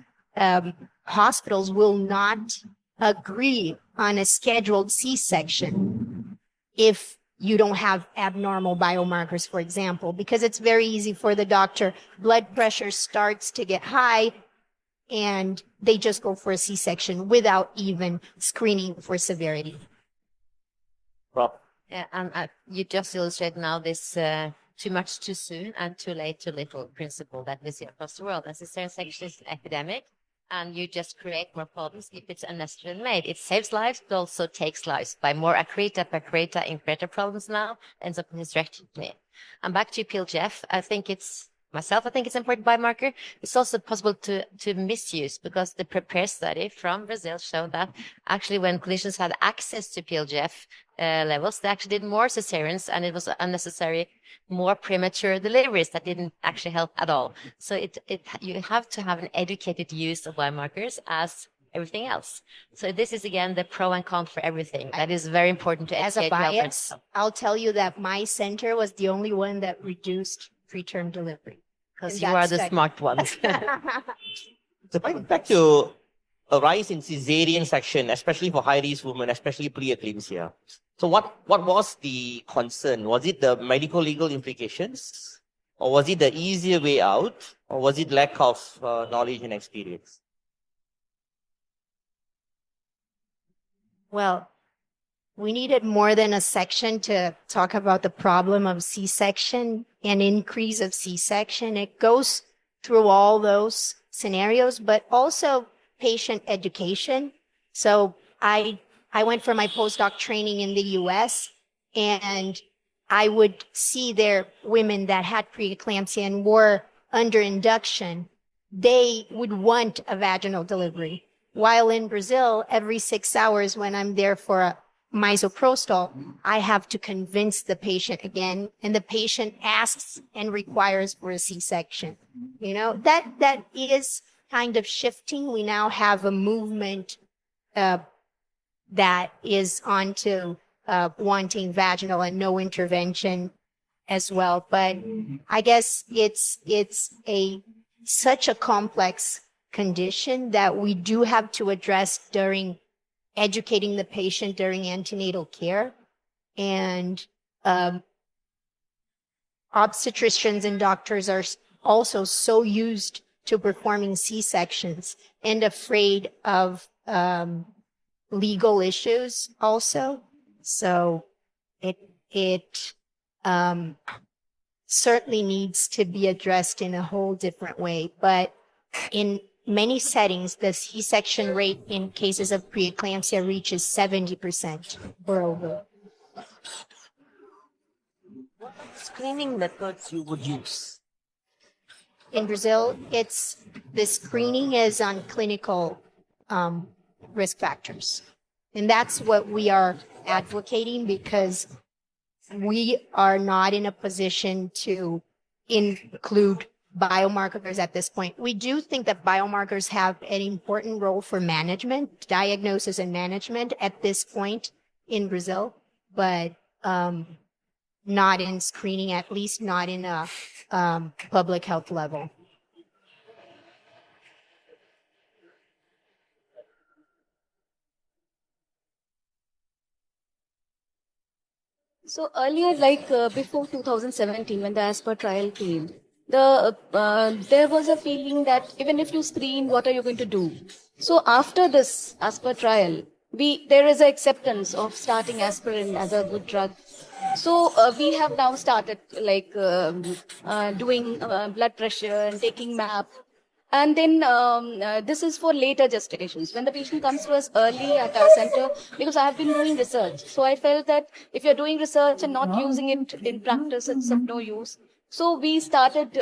hospitals will not agree on a scheduled C-section if you don't have abnormal biomarkers, for example, because it's very easy for the doctor. Blood pressure starts to get high and they just go for a C-section without even screening for severity. Rob. Yeah, and you just illustrate now this too much too soon and too late too little principle that we see across the world. As cesarean section is an epidemic, and you just create more problems if it's unnecessarily made. It saves lives, but also takes lives. By more accreta, infertility problems now, ends up in hysterectomy. And back to PLGF, I think it's important biomarker. It's also possible to misuse because the PREPARE study from Brazil showed that actually when clinicians had access to PLGF levels, they actually did more cesareans and it was unnecessary, more premature deliveries that didn't actually help at all. So you have to have an educated use of biomarkers as everything else. So this is again the pro and con for everything. That is very important to As a educate bias, I'll tell you that my center was the only one that reduced preterm delivery. because you are the smart ones. So back to a rise in cesarean section, especially for high-risk women, especially preeclampsia. So what was the concern? Was it the medical legal implications? Or was it the easier way out? Or was it lack of knowledge and experience? Well, we needed more than a section to talk about the problem of C-section and increase of C-section. It goes through all those scenarios, but also patient education. So I went for my postdoc training in the US and I would see there women that had preeclampsia and were under induction. They would want a vaginal delivery. While in Brazil, every 6 hours when I'm there for a misoprostol, I have to convince the patient again, and the patient asks and requires for a C-section. You know, that is kind of shifting. We now have a movement that is onto wanting vaginal and no intervention as well. But I guess it's such a complex condition that we do have to address during educating the patient during antenatal care. And obstetricians and doctors are also so used to performing C-sections and afraid of legal issues also. So it certainly needs to be addressed in a whole different way. But in many settings, the C-section rate in cases of preeclampsia reaches 70% or over. What screening methods you would use? In Brazil, the screening is on clinical risk factors. And that's what we are advocating because we are not in a position to include biomarkers at this point. We do think that biomarkers have an important role for management, diagnosis and management at this point in Brazil, but not in screening, at least not in a public health level. So earlier, like before 2017, when the ASPER trial came, there was a feeling that even if you screen, what are you going to do? So after this ASPER trial, there is an acceptance of starting aspirin as a good drug. So we have now started like doing blood pressure and taking MAP. And then this is for later gestations. When the patient comes to us early at our center, because I have been doing research. So I felt that if you're doing research and not using it in practice, it's of no use. So we started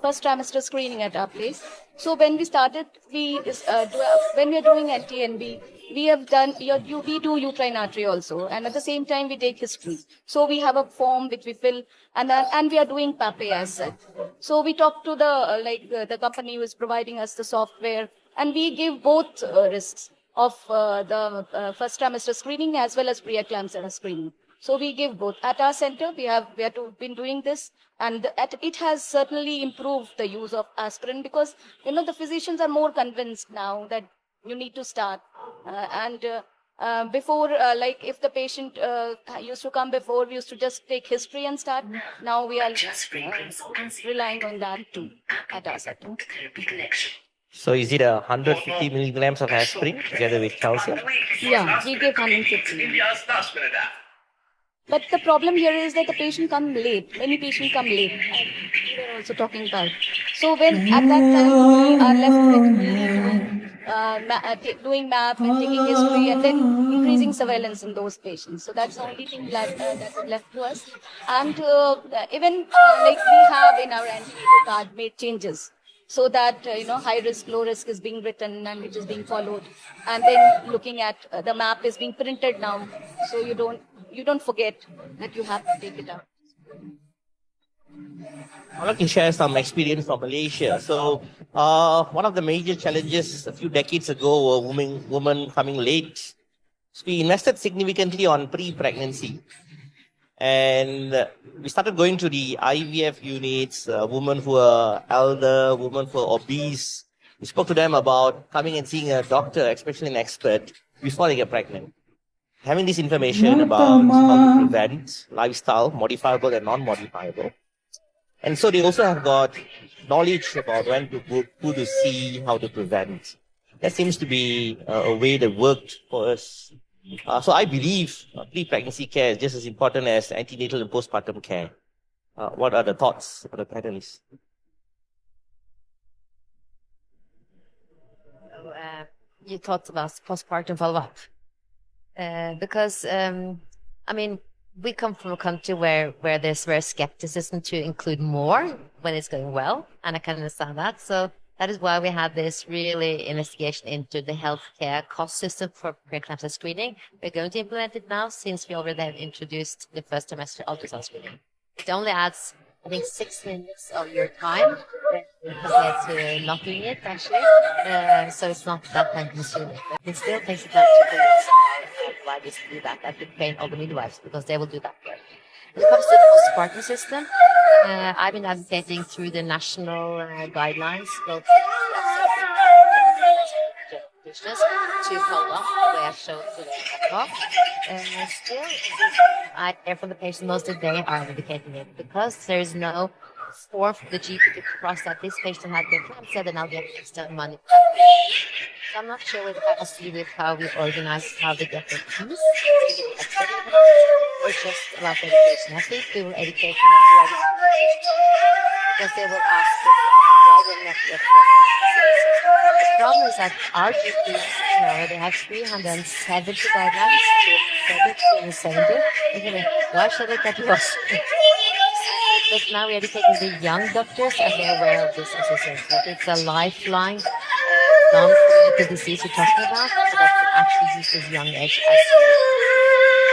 first trimester screening at our place. So when we started, when we are doing NTNB, we have done, we do uterine artery also. And at the same time, we take history. So we have a form which we fill, and we are doing PAPE as such. So we talk to the company who is providing us the software, and we give both risks of the first trimester screening as well as preeclampsia screening. So we give both. At our center, we have been doing this, and it has certainly improved the use of aspirin because, the physicians are more convinced now that you need to start. Before, like if the patient used to come before, we used to just take history and start. Now we are relying on that too at our center. So is it 150 milligrams of aspirin together with calcium? Yeah, we give 150. But the problem here is that the patient come late. Many patients come late. We were also talking about. So when at that time we are left with really doing MAP and taking history and then increasing surveillance in those patients. So that's the only thing that is left to us. And even like we have in our antenatal card made changes so that high risk, low risk is being written and it is being followed. And then looking at the map is being printed now, so you don't forget that you have to take it out. I'd like to share some experience from Malaysia. So, one of the major challenges a few decades ago were women coming late. So we invested significantly on pre-pregnancy. And we started going to the IVF units, women who are elder, women who are obese. We spoke to them about coming and seeing a doctor, especially an expert, before they get pregnant. Having this information about how to prevent lifestyle, modifiable and non-modifiable. And so they also have got knowledge about when to book, who to see, how to prevent. That seems to be a way that worked for us. So I believe pre-pregnancy care is just as important as antenatal and postpartum care. What are the thoughts of the panelists? You talked about postpartum follow-up. Because, we come from a country where there's very skepticism to include more when it's going well, and I can understand that. So that is why we had this really investigation into the healthcare cost system for preeclampsia screening. We're going to implement it now since we already have introduced the first trimester ultrasound screening. It only adds, I think, 6 minutes of your time compared to not doing it, actually. So it's not that time consuming. But it still takes time to convince midwives to do that. I have to train all the midwives because they will do that work. When it comes to the postpartum system, I've been advocating through the national guidelines to follow up the way I showed today at talk. Still, I hear from the patient most of the day are advocating it because there is no form for the GP to cross that this patient had been preeclampsia, then I'll get extra money. So I'm not sure what that has to do with how we organize how they get their keys, or just about education. I think we will educate them because they will ask why they're not yet. The problem is that our GPs, they have 370 guidelines to 370. Why should they get lost? But now we're educating the young doctors and they're aware of this association. It's a lifeline, non-communicable disease we're talking about, so that can actually use this young age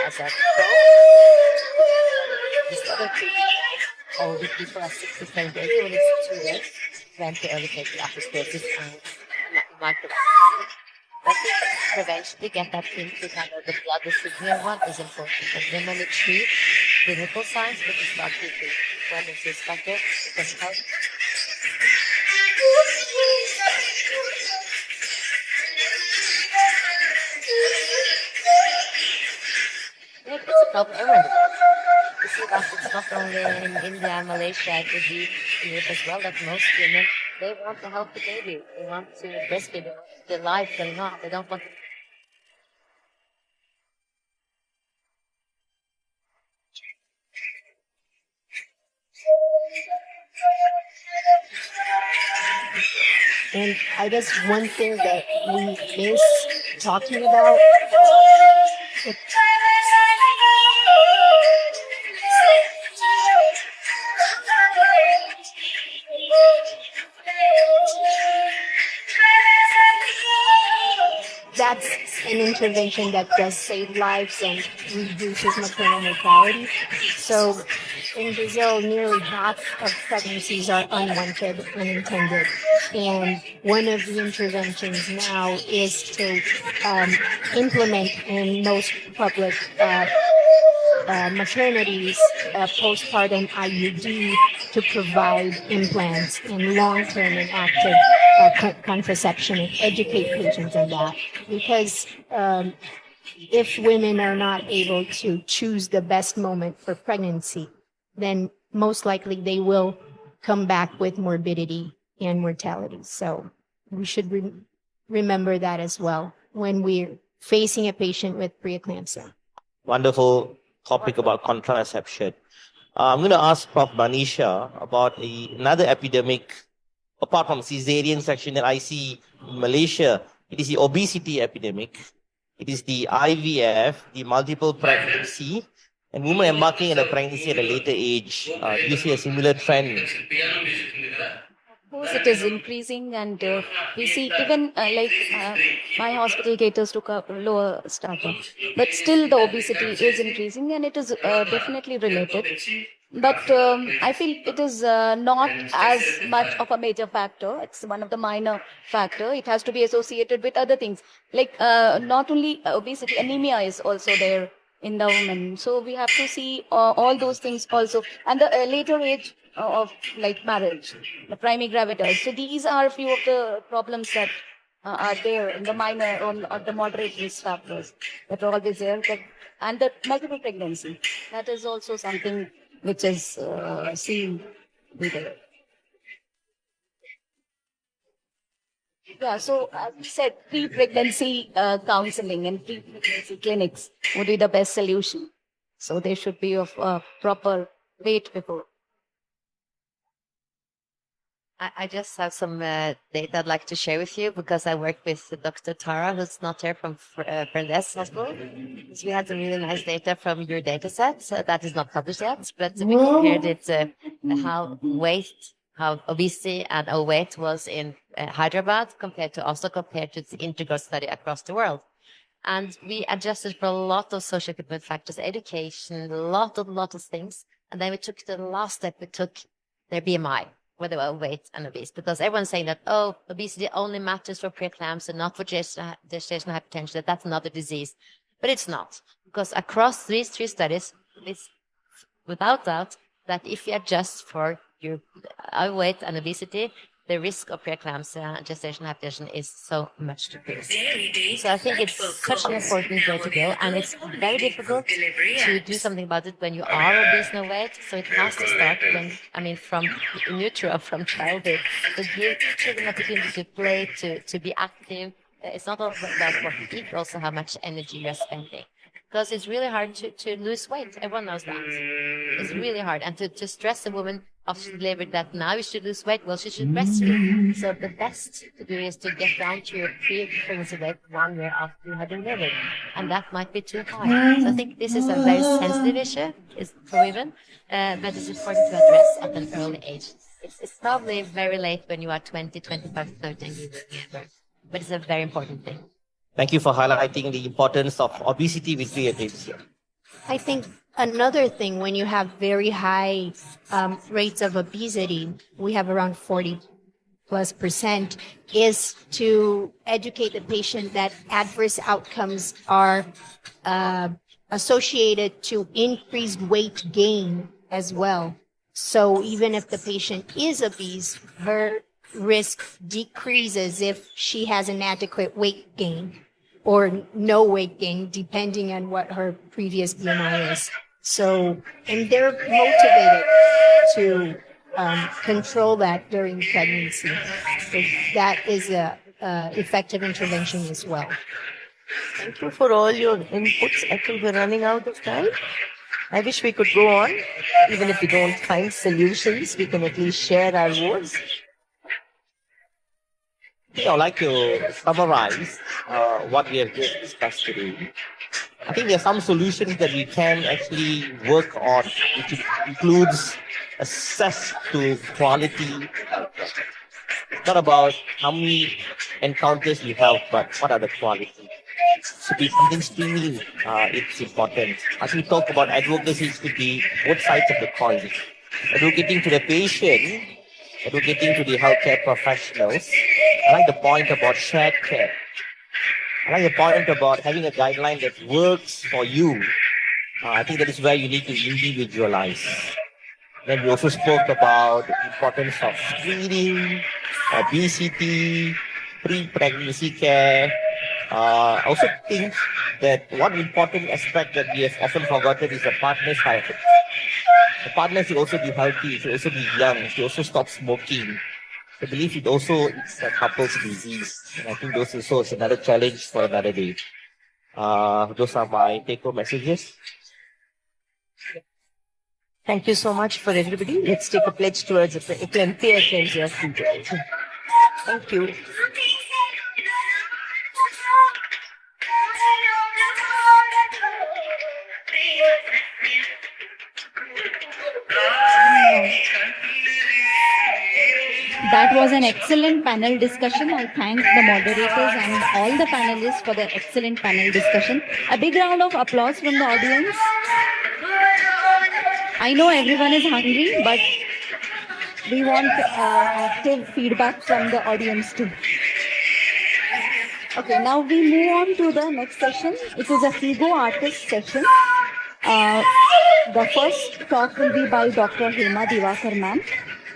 as a pro. still treating older people at 67 days when it's too late, when to early stage atherosclerosis and microvascular. I think prevention to get that into kind of the blood, the severe one, is important. Because then when you treat clinical signs, but you start treating when it's suspected, it can help. Yeah, it's a problem everywhere. You see that it's not only in India and Malaysia, it would be in Europe as well, that most women, they want to help the baby. They want to breastfeed, they want their life going on. They don't want to. And I guess one thing that we miss talking about that's an intervention that does save lives and reduces maternal mortality. So in Brazil, nearly half of pregnancies are unwanted, unintended. And one of the interventions now is to implement in most public maternities postpartum IUD to provide implants and long-term and active contraception and educate patients on that. Because if women are not able to choose the best moment for pregnancy, then most likely they will come back with morbidity and mortality. So we should remember that as well when we're facing a patient with preeclampsia. Wonderful topic about contraception. I'm going to ask Prof. Manisha about another epidemic, apart from cesarean section that I see in Malaysia. It is the obesity epidemic. It is the IVF, the multiple pregnancy, and women embarking on a pregnancy at a later age. Do you see a similar trend? Of course, it is increasing, and we see even my hospital caters to lower strata, but still the obesity is increasing, and it is definitely related. But I feel it is not as much of a major factor. It's one of the minor factor. It has to be associated with other things, like not only obesity, anemia is also there in the woman. So we have to see all those things also, and the later age of like marriage, the gravitas. So these are a few of the problems that are there in the minor or the moderate risk factors that are always there. And the multiple pregnancy, that is also something which is seen with it. Yeah, so as we said, pre-pregnancy counseling and pre-pregnancy clinics would be the best solution. So they should be of proper weight before. I just have some data I'd like to share with you because I work with Dr. Tara, who's not here from Fernandez Hospital. So we had some really nice data from your data set that is not published yet, but we compared it how obesity and overweight was in Hyderabad compared to Oslo, compared to the integral study across the world. And we adjusted for a lot of socioeconomic factors, education, a lot of things. And then we took the last step, we took their BMI, whether they were overweight and obese, because everyone's saying that, oh, obesity only matters for preeclampsia, not for gestational hypertension, that's another disease. But it's not, because across these three studies, it's without doubt that if you adjust for your overweight and obesity, the risk of preeclampsia and gestational hypertension is so much decreased. So I think it's such an important way to go, and it's very difficult to do something about it when you are obese and overweight. So it has to start from in utero, from childhood. So give children opportunity to play, to be active. It's not all about what you eat, but also how much energy you're spending. Because it's really hard to lose weight. Everyone knows that. It's really hard. And to stress a woman after delivered that now you should lose weight, well, she should breastfeed. So the best to do is to get down to your pre-pregnancy weight 1 year after you had delivered. And that might be too high. So I think this is a very sensitive issue, it's for women, but it's important to address at an early age. It's probably very late when you are 20, 25, 30 and giving birth. But it's a very important thing. Thank you for highlighting the importance of obesity with preeclampsia. I think another thing, when you have very high rates of obesity, we have around 40+%, is to educate the patient that adverse outcomes are associated to increased weight gain as well. So even if the patient is obese, her risk decreases if she has an adequate weight gain or no weight gain, depending on what her previous BMI is. So, and they're motivated to control that during pregnancy. So that is a effective intervention as well. Thank you for all your inputs. I think we're running out of time. I wish we could go on. Even if we don't find solutions, we can at least share our words. I'd like to summarize what we have just discussed today. I think there are some solutions that we can actually work on, which includes access to quality. It's not about how many encounters you have, but what are the quality. Should be something streaming. It's important. As we talk about advocacy, it should be both sides of the coin. Advocating to the patient, advocating to the healthcare professionals. I like the point about shared care. I like the point about having a guideline that works for you. I think that is where you need to individualize. Then we also spoke about the importance of screening, obesity, pre-pregnancy care. I also think that one important aspect that we have often forgotten is the partner's health. The partner should also be healthy, should also be young, should also stop smoking. I believe it also is a couple's disease. And I think those also is another challenge for another day. Those are my take-home messages. Thank you so much for everybody. Let's take a pledge towards a plenty of future. Thank you. That was an excellent panel discussion. I thank the moderators and all the panelists for the excellent panel discussion. A big round of applause from the audience. I know everyone is hungry, but we want active feedback from the audience too. Okay, now we move on to the next session. It is a FIGO artist session. The first talk will be by Dr. Hema Divakar ma'am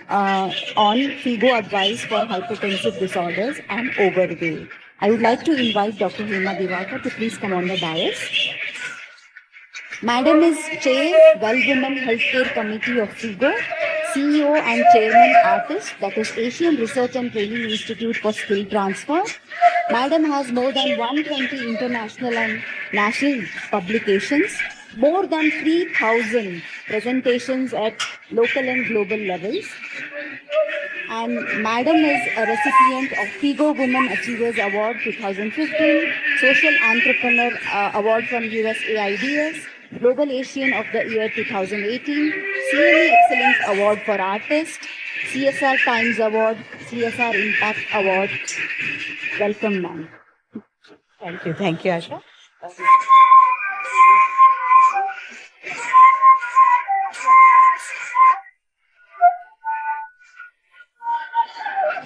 on FIGO advice for hypertensive disorders and overweight. I would like to invite Dr. Hema Divakar to please come on the dais. Madam is Chair, Well Women Healthcare Committee of FIGO, CEO and Chairman Artist, that is Asian Research and Training Institute for Skill Transfer. Madam has more than 120 international and national publications, more than 3,000 presentations at local and global levels. And Madam is a recipient of FIGO Women Achievers Award 2015, Social Entrepreneur Award from USAIDs, Global Asian of the Year 2018, CME Excellence Award for Artists, CSR Times Award, CSR Impact Award. Welcome, ma'am. Thank you, Asha.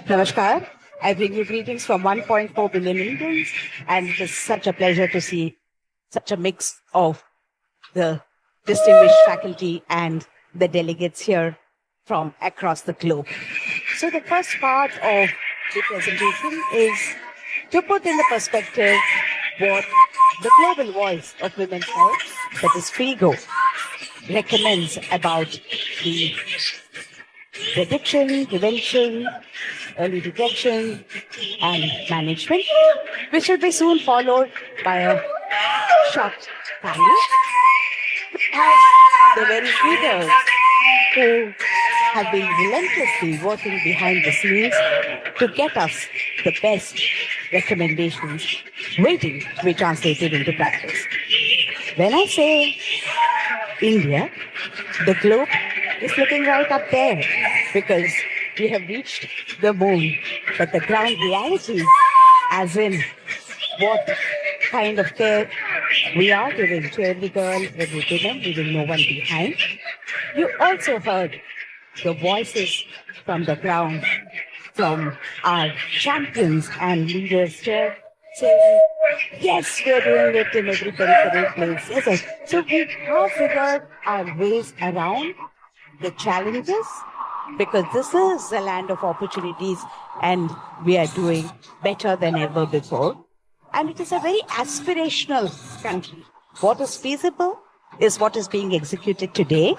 Namaskar. I bring you greetings from 1.4 billion Indians, and it is such a pleasure to see such a mix of the distinguished faculty and the delegates here from across the globe. So the first part of the presentation is to put in the perspective what the global voice of women's health, that is FIGO, recommends about the prediction, prevention, early detection, and management, which will be soon followed by a short panel. The very leaders who have been relentlessly working behind the scenes to get us the best recommendations waiting to be translated into practice. When I say India, the globe is looking right up there because we have reached the moon, but the ground reality, as in what kind of care We are giving to every girl, every woman, leaving no one behind. You also heard the voices from the ground, from our champions and leaders here saying, yes, we're doing it in every peripheral place. Yes, sir. So we have figured our ways around the challenges because this is a land of opportunities and we are doing better than ever before. And it is a very aspirational country. What is feasible is what is being executed today,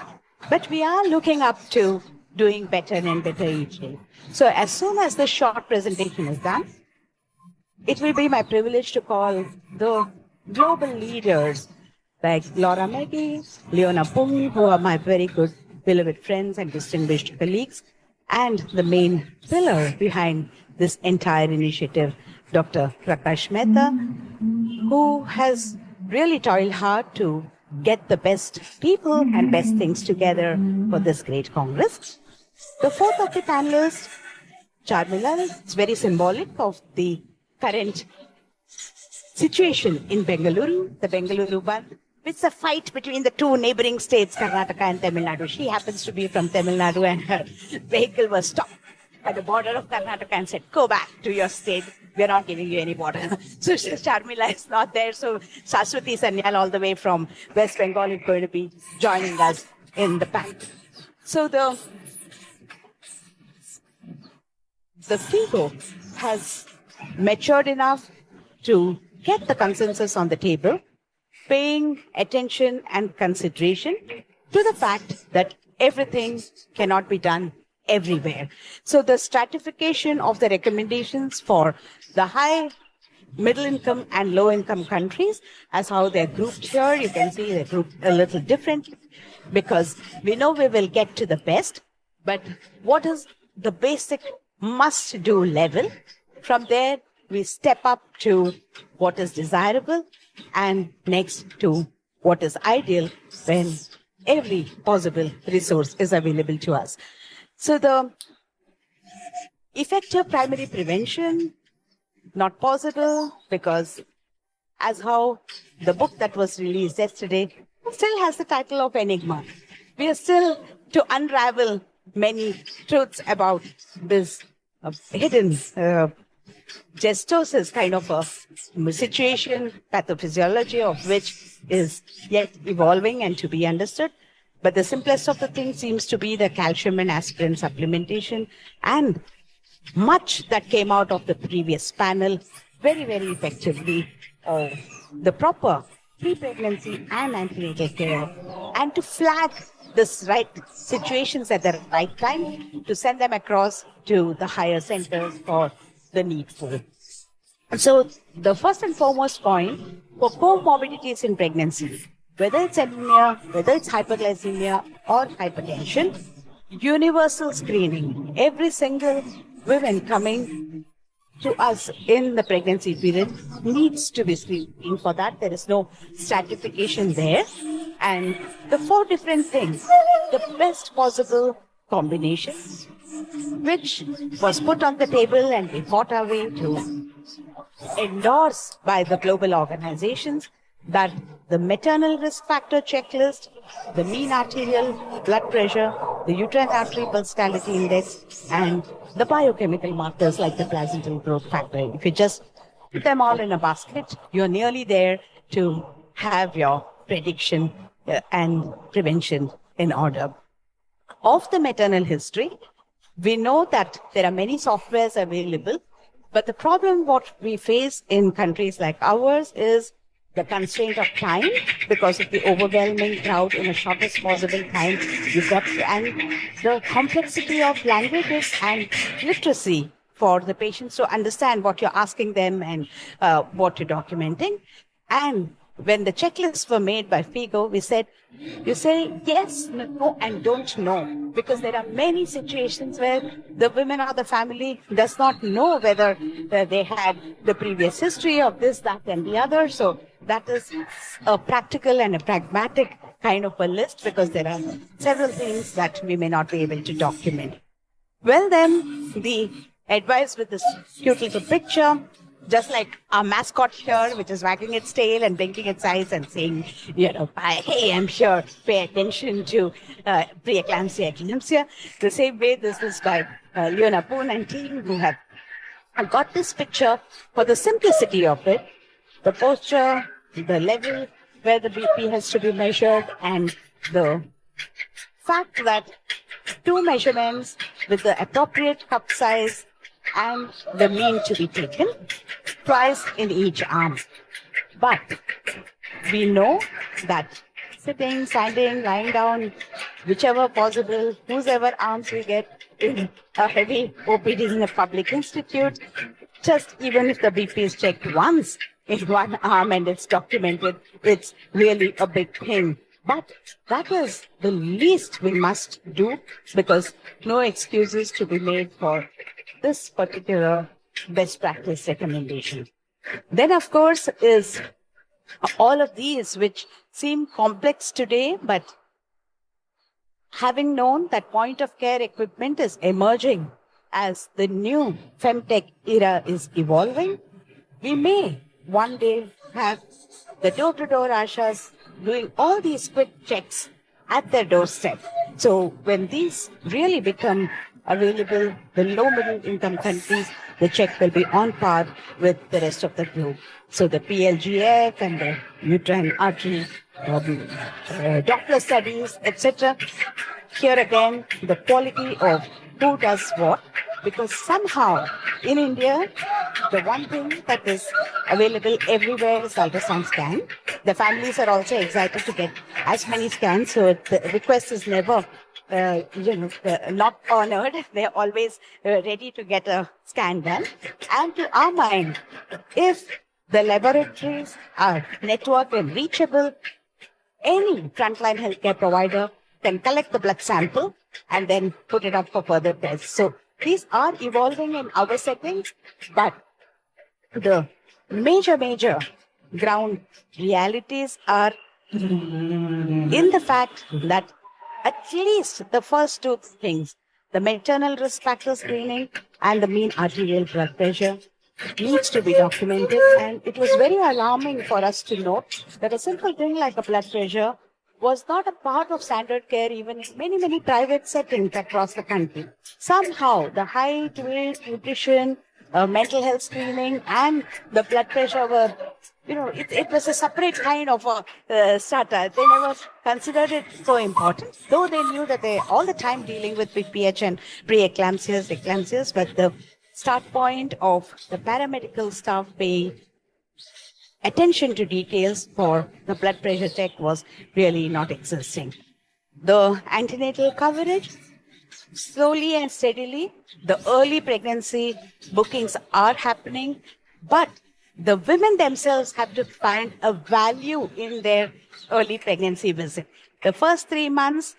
but we are looking up to doing better and better each day. So as soon as the short presentation is done, it will be my privilege to call the global leaders like Laura Meggy, Leona Pung, who are my very good beloved friends and distinguished colleagues, and the main pillar behind this entire initiative, Dr. Prakash Mehta, who has really toiled hard to get the best people and best things together for this great Congress. The fourth of the panelists, Charmila, is very symbolic of the current situation in Bengaluru, the Bengaluru Bandh. It's a fight between the two neighboring states, Karnataka and Tamil Nadu. She happens to be from Tamil Nadu and her vehicle was stopped at the border of Karnataka and said, go back to your state. We're not giving you any border. So Charmila is not there. So Saswati Sanyal all the way from West Bengal is going to be joining us in the panel. So the FIGO has matured enough to get the consensus on the table, paying attention and consideration to the fact that everything cannot be done everywhere. So the stratification of the recommendations for the high, middle income and low income countries, as how they're grouped here, you can see they're grouped a little differently because we know we will get to the best, but what is the basic must-do level? From there, we step up to what is desirable and next to what is ideal when every possible resource is available to us. So the effective primary prevention, not possible because as how the book that was released yesterday still has the title of Enigma. We are still to unravel many truths about this hidden gestosis kind of a situation, pathophysiology of which is yet evolving and to be understood. But the simplest of the things seems to be the calcium and aspirin supplementation, and much that came out of the previous panel very, very effectively, the proper pre-pregnancy and antenatal care, and to flag this right situations at the right time to send them across to the higher centers for the needful. So the first and foremost point for comorbidities in pregnancy, whether it's anemia, whether it's hyperglycemia or hypertension, universal screening. Every single woman coming to us in the pregnancy period needs to be screened. For that, there is no stratification there. And the four different things, the best possible combinations, which was put on the table and we fought our way to endorse by the global organizations, that the maternal risk factor checklist, the mean arterial blood pressure, the uterine artery pulsatility index, and the biochemical markers like the placental growth factor. If you just put them all in a basket, you're nearly there to have your prediction and prevention in order. Of the maternal history, we know that there are many softwares available, but the problem what we face in countries like ours is the constraint of time because of the overwhelming crowd in the shortest possible time. You've got, and the complexity of languages and literacy for the patients to understand what you're asking them and what you're documenting. And when the checklists were made by FIGO, we said, you say yes, no, and don't know, because there are many situations where the women or the family does not know whether they had the previous history of this, that, and the other. So that is a practical and a pragmatic kind of a list because there are several things that we may not be able to document. Well, then, the advice with this cute little picture just like our mascot here, which is wagging its tail and blinking its eyes and saying, hey, I'm here, pay attention to preeclampsia, eclampsia. The same way, this is by Leona Poon and team who have got this picture for the simplicity of it, the posture, the level where the BP has to be measured, and the fact that two measurements with the appropriate cup size and the mean to be taken twice in each arm. But we know that sitting, standing, lying down, whichever possible, whosever arms we get in a heavy OPD in a public institute, just even if the BP is checked once in one arm and it's documented, it's really a big thing. But that is the least we must do, because no excuses to be made for this particular best practice recommendation. Then, of course, is all of these which seem complex today, but having known that point of care equipment is emerging as the new femtech era is evolving, we may one day have the door-to-door ashas doing all these quick checks at their doorstep. So when these really become available, the low middle income countries, the check will be on par with the rest of the globe. So the PLGF and the uterine artery Doppler studies, etc. Here again, the quality of who does what, because somehow in India, the one thing that is available everywhere is ultrasound scan. The families are also excited to get as many scans, so the request is never not honored. They're always ready to get a scan done. And to our mind, if the laboratories are networked and reachable, any frontline healthcare provider can collect the blood sample and then put it up for further tests. So these are evolving in our settings, but the major ground realities are in the fact that at least the first two things, the maternal risk factor screening and the mean arterial blood pressure, needs to be documented. And it was very alarming for us to note that a simple thing like a blood pressure was not a part of standard care even in many private settings across the country. Somehow the height, weight, nutrition, mental health screening and the blood pressure were, it was a separate kind of a starter. They never considered it so important, though they knew that they all the time dealing with PPH and preeclampsias, eclampsias, but the start point of the paramedical staff paying attention to details for the blood pressure check was really not existing. The antenatal coverage, slowly and steadily, the early pregnancy bookings are happening, but the women themselves have to find a value in their early pregnancy visit. The first 3 months,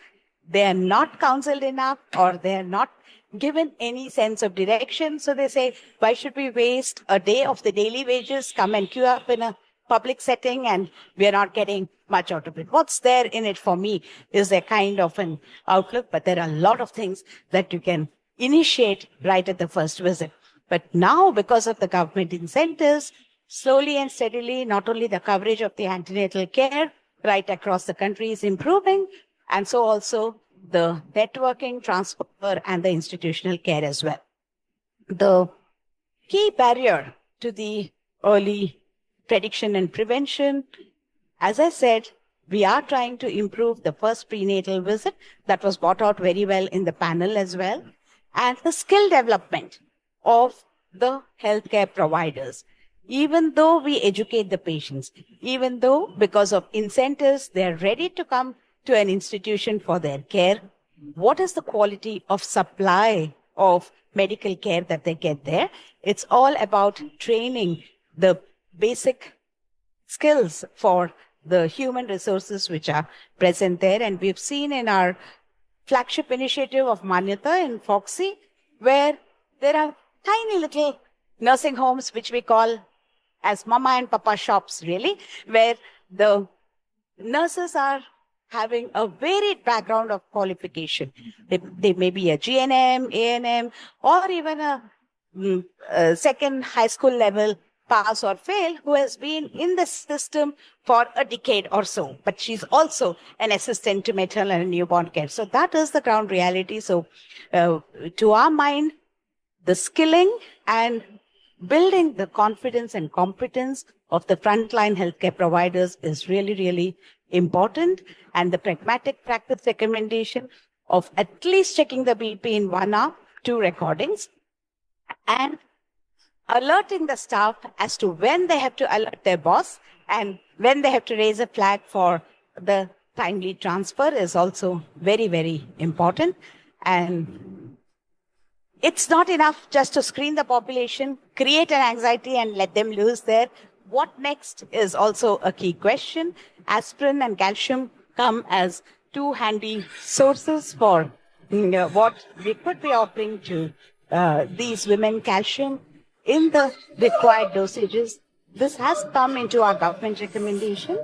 they are not counseled enough, or they are not given any sense of direction. So they say, why should we waste a day of the daily wages, come and queue up in a public setting, and we are not getting much out of it? What's there in it for me is a kind of an outlook, but there are a lot of things that you can initiate right at the first visit. But now, because of the government incentives, slowly and steadily, not only the coverage of the antenatal care right across the country is improving, and so also the networking, transfer, and the institutional care as well. The key barrier to the early prediction and prevention, as I said, we are trying to improve the first prenatal visit. That was brought out very well in the panel as well. And the skill development of the healthcare providers. Even though we educate the patients, even though because of incentives, they're ready to come to an institution for their care, what is the quality of supply of medical care that they get there? It's all about training the basic skills for the human resources which are present there. And we've seen in our flagship initiative of Manyata in Foxy, where there are tiny little nursing homes, which we call as mama and papa shops, really, where the nurses are having a varied background of qualification. They may be a GNM, ANM, or even a second high school level pass or fail, who has been in the system for a decade or so, but she's also an assistant to maternal and newborn care. So that is the ground reality. So to our mind, the skilling and building the confidence and competence of the frontline healthcare providers is really, really important. And the pragmatic practice recommendation of at least checking the BP in 1 hour, 2 recordings, and alerting the staff as to when they have to alert their boss and when they have to raise a flag for the timely transfer is also very, very important. And it's not enough just to screen the population, create an anxiety and let them lose there. What next is also a key question. Aspirin and calcium come as two handy sources for what we could be offering to these women. Calcium in the required dosages. This has come into our government recommendation,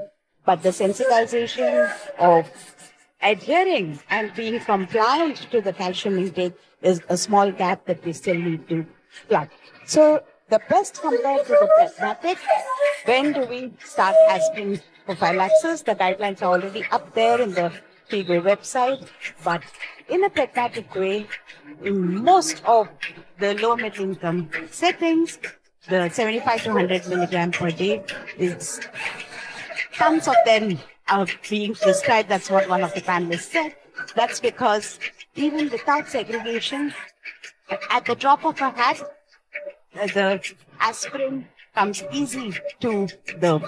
but the sensitization of adhering and being compliant to the calcium intake is a small gap that we still need to plug. So the best compared to the pragmatic, when do we start aspirin prophylaxis? The guidelines are already up there in the FIGO website, but in a pragmatic way, in most of the low middle income settings, the 75 to 100 milligram per day is tons of them are being prescribed. That's what one of the panelists said. That's because even without segregation, at the drop of a hat, the aspirin comes easy to the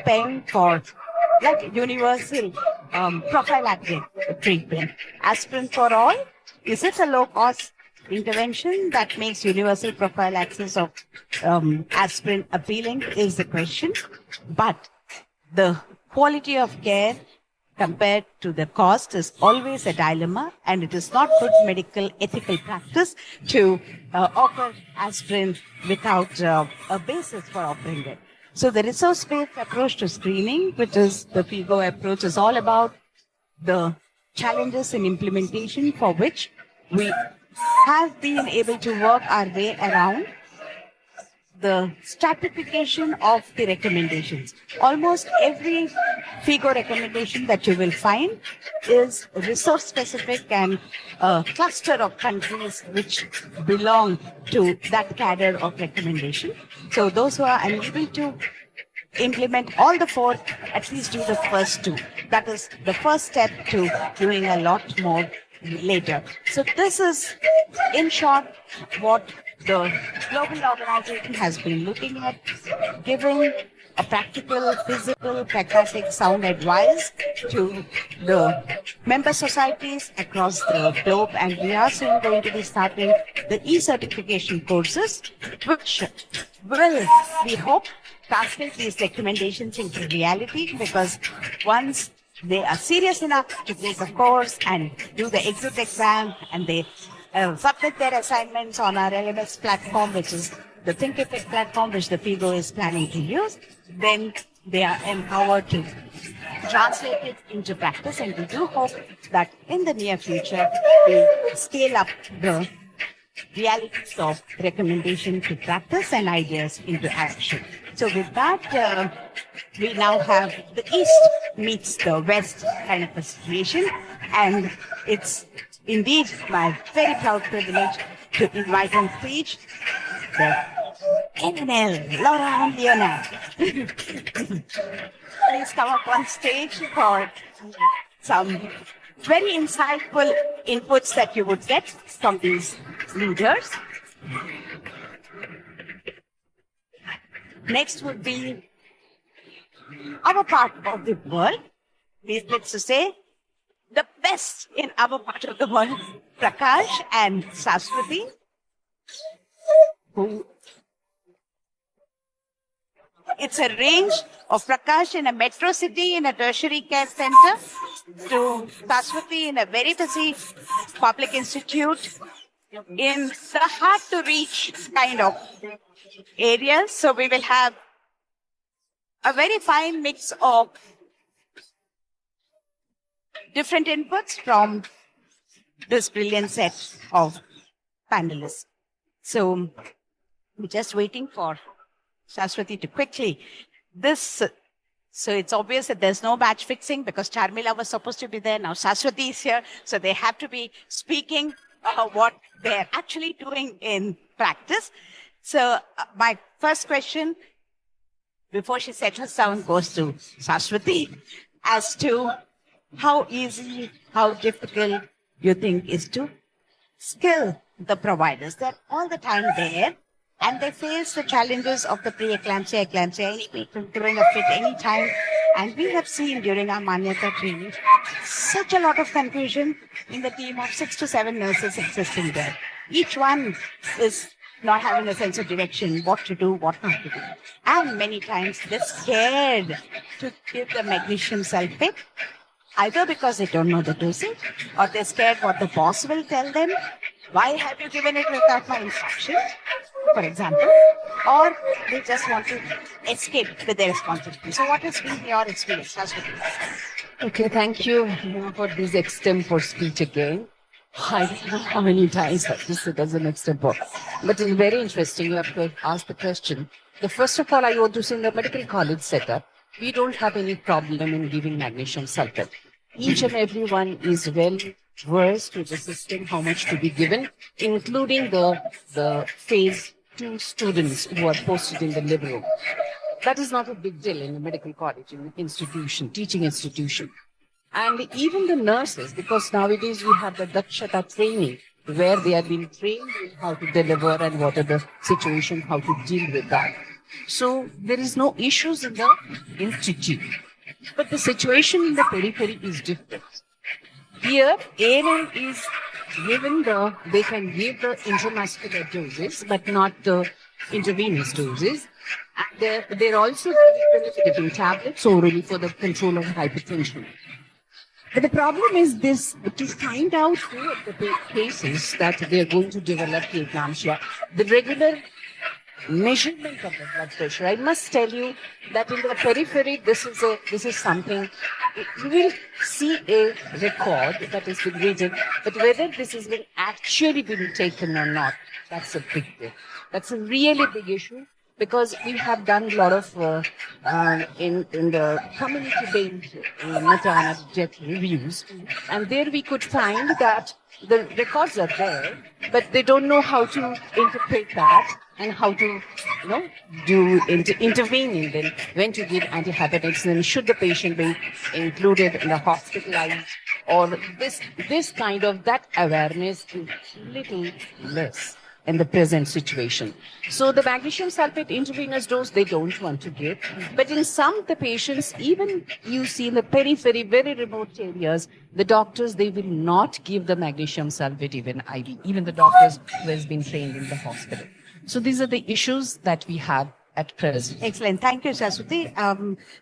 pen for like universal prophylactic treatment. Aspirin for all, is it a low-cost intervention that makes universal prophylaxis of aspirin appealing is the question. But the quality of care compared to the cost is always a dilemma, and it is not good medical ethical practice to offer aspirin without a basis for offering it. So the resource-based approach to screening, which is the FIGO approach, is all about the challenges in implementation for which we have been able to work our way around the stratification of the recommendations. Almost every FIGO recommendation that you will find is resource specific and a cluster of countries which belong to that cadre of recommendation. So those who are unable to implement all the 4, at least do the first 2. That is the first step to doing a lot more later. So this is, in short, what the global organization has been looking at, giving a practical, physical, pragmatic, sound advice to the member societies across the globe. And we are soon going to be starting the e-certification courses, which will, we hope, translate these recommendations into reality, because once they are serious enough to take the course and do the exit exam, and they submit their assignments on our LMS platform, which is the ThinkEffect platform, which the FIGO is planning to use, then they are empowered to translate it into practice. And we do hope that in the near future, we scale up the realities of recommendation to practice and ideas into action. So with that, we now have the East meets the West kind of a situation. And it's indeed my very proud privilege to invite on stage the NNL, Laura and Leonard. Please come up on stage for some very insightful inputs that you would get from these leaders. Next would be our part of the world. Needless to say, the best in our part of the world, Prakash and Saswati, who it's a range of Prakash in a metro city in a tertiary care center to Saswati in a very busy public institute in the hard to reach kind of areas. So we will have a very fine mix of different inputs from this brilliant set of panelists. So we're just waiting for Saraswati to quickly. So it's obvious that there's no match fixing because Charmila was supposed to be there. Now Saraswati is here. So they have to be speaking what they're actually doing in practice. So my first question, before she settles down, goes to Saraswati as to how easy, how difficult you think is to skill the providers. They're all the time there and they face the challenges of the pre-eclampsia, eclampsia, any patient throwing a fit any time. And we have seen during our Manyata training such a lot of confusion in the team of 6 to 7 nurses existing there. Each one is not having a sense of direction, what to do, what not to do. And many times they're scared to give the magnesium sulfate, either because they don't know the dosage or they're scared what the boss will tell them. Why have you given it without my instruction, for example? Or they just want to escape with their responsibility. So what has been your experience? Okay, thank you for this extempore speech again. I don't know how many times I've just said as an extempore. But it's very interesting. You have to ask the question. First of all, I want to say in the medical college setup, we don't have any problem in giving magnesium sulfate. Each and every one is well versed with the system, how much to be given, including the phase 2 students who are posted in the lab room. That is not a big deal in a medical college, in an institution, teaching institution. And even the nurses, because nowadays we have the Dakshata training, where they are being trained in how to deliver and what are the situation, how to deal with that. So there is no issues in the institute. But the situation in the periphery is different. Here, ANM is given they can give the intramuscular doses, but not the intravenous doses. And they're also giving tablets orally for the control of hypertension. But the problem is this, to find out who of the cases that they're going to develop preeclampsia, the regular measurement of the blood pressure. I must tell you that in the periphery, this is something, you will see a record that has been written, but whether this has been actually been taken or not, that's a big deal. That's a really big issue because we have done a lot of in the community-based maternal death reviews, and there we could find that the records are there, but they don't know how to interpret that and how to, intervene in them, when to give antihypertensives, and should the patient be included in the hospitalized, or this kind of that awareness is little less in the present situation. So the magnesium sulfate intravenous dose, they don't want to give. But in some the patients, even you see in the periphery, very remote areas, the doctors, they will not give the magnesium sulfate even IV, even the doctors who has been trained in the hospital. So these are the issues that we have at present. Excellent. Thank you, Saraswati.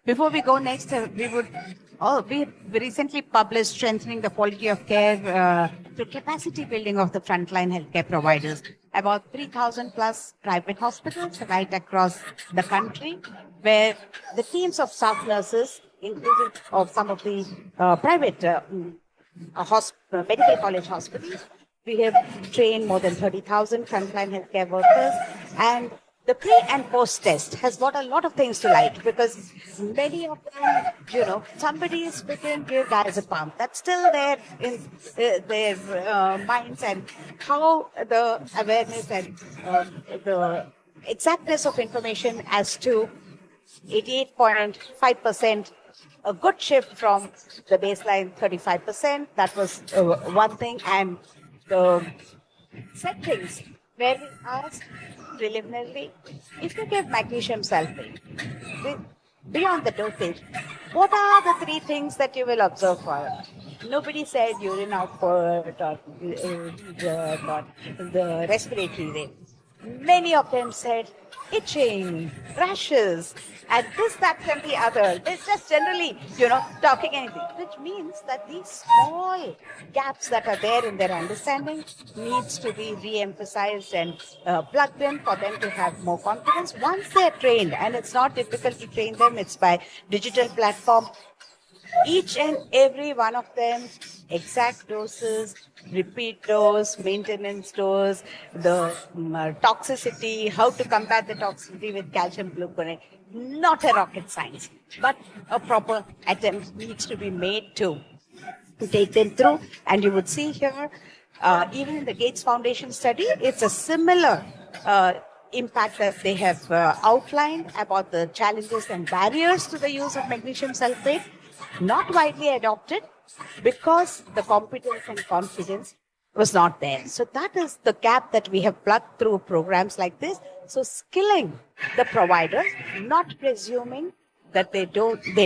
Before we go next, we recently published Strengthening the Quality of Care through Capacity Building of the Frontline Healthcare Providers. About 3,000 plus private hospitals right across the country, where the teams of staff nurses, including of some of the private medical college hospitals, we have trained more than 30,000 frontline healthcare workers, and the pre and post test has brought a lot of things to light because many of them, somebody is speaking, give diazepam. That's still there in their minds, and how the awareness and the exactness of information as to 88.5%, a good shift from the baseline 35%. That was one thing, and the settings where we asked preliminarily, if you give magnesium sulfate, beyond the dosage, what are the 3 things that you will observe for it? Nobody said urine output or the respiratory rate. Many of them said itching, rashes, and this, that, and the other. They're just generally, talking anything, which means that these small gaps that are there in their understanding needs to be re-emphasized and plugged in for them to have more confidence. Once they're trained, and it's not difficult to train them, it's by digital platform, each and every one of them exact doses, repeat dose, maintenance dose, the toxicity, how to combat the toxicity with calcium gluconate. Not a rocket science, but a proper attempt needs to be made to take them through. And you would see here, even in the Gates Foundation study, it's a similar impact that they have outlined about the challenges and barriers to the use of magnesium sulfate, not widely adopted because the competence and confidence was not there. So that is the gap that we have plugged through programs like this. So skilling the providers, not presuming that they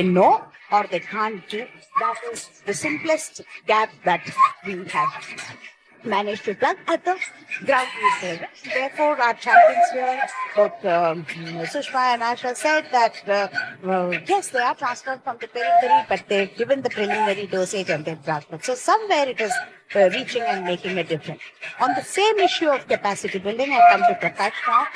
know or they can't do. That is the simplest gap that we have managed to plug at the ground level. Therefore, our champions here, both Sushma and Asha, said that yes, they are transferred from the periphery, but they've given the preliminary dosage and they've transferred. So somewhere it is reaching and making a difference. On the same issue of capacity building, I come to Prakash now.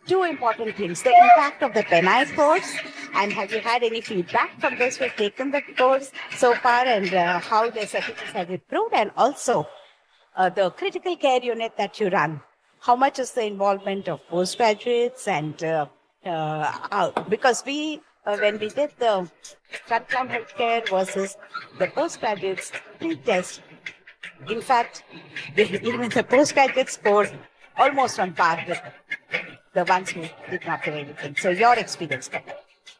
Two important things: the impact of the penile course, and have you had any feedback from those who have taken the course so far, and how their certificates have improved, and also the critical care unit that you run. How much is the involvement of postgraduates? And because when we did the frontline healthcare versus the postgraduates pre-test, in fact, even the postgraduate scores almost on par with the ones who did not do anything. So your experience.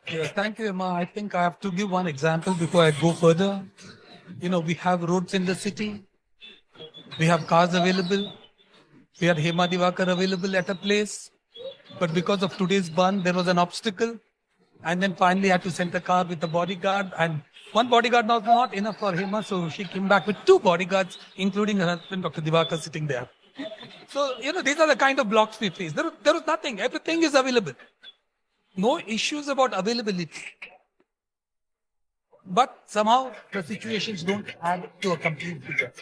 Yes, thank you, Emma. I think I have to give one example before I go further. We have roads in the city. We have cars available. We had Hema Divakar available at a place. But because of today's ban, there was an obstacle. And then finally I had to send the car with the bodyguard. And one bodyguard was not enough for Hema. So she came back with two bodyguards, including her husband, Dr. Divakar, sitting there. So, these are the kind of blocks we face. There was nothing. Everything is available. No issues about availability. But somehow the situations don't add to a complete picture.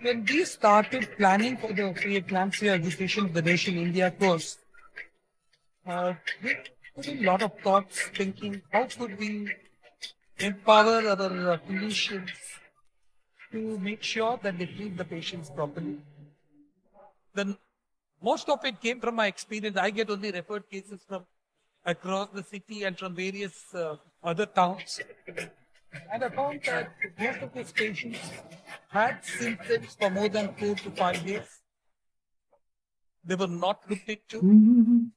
When we started planning for the pre-eclampsia education of the Nation India course, we put in a lot of thoughts thinking, how could we empower our clinicians to make sure that they treat the patients properly. Then most of it came from my experience. I get only referred cases from across the city and from various other towns. And I found that most of these patients had symptoms for more than 4 to 5 days. They were not looked into.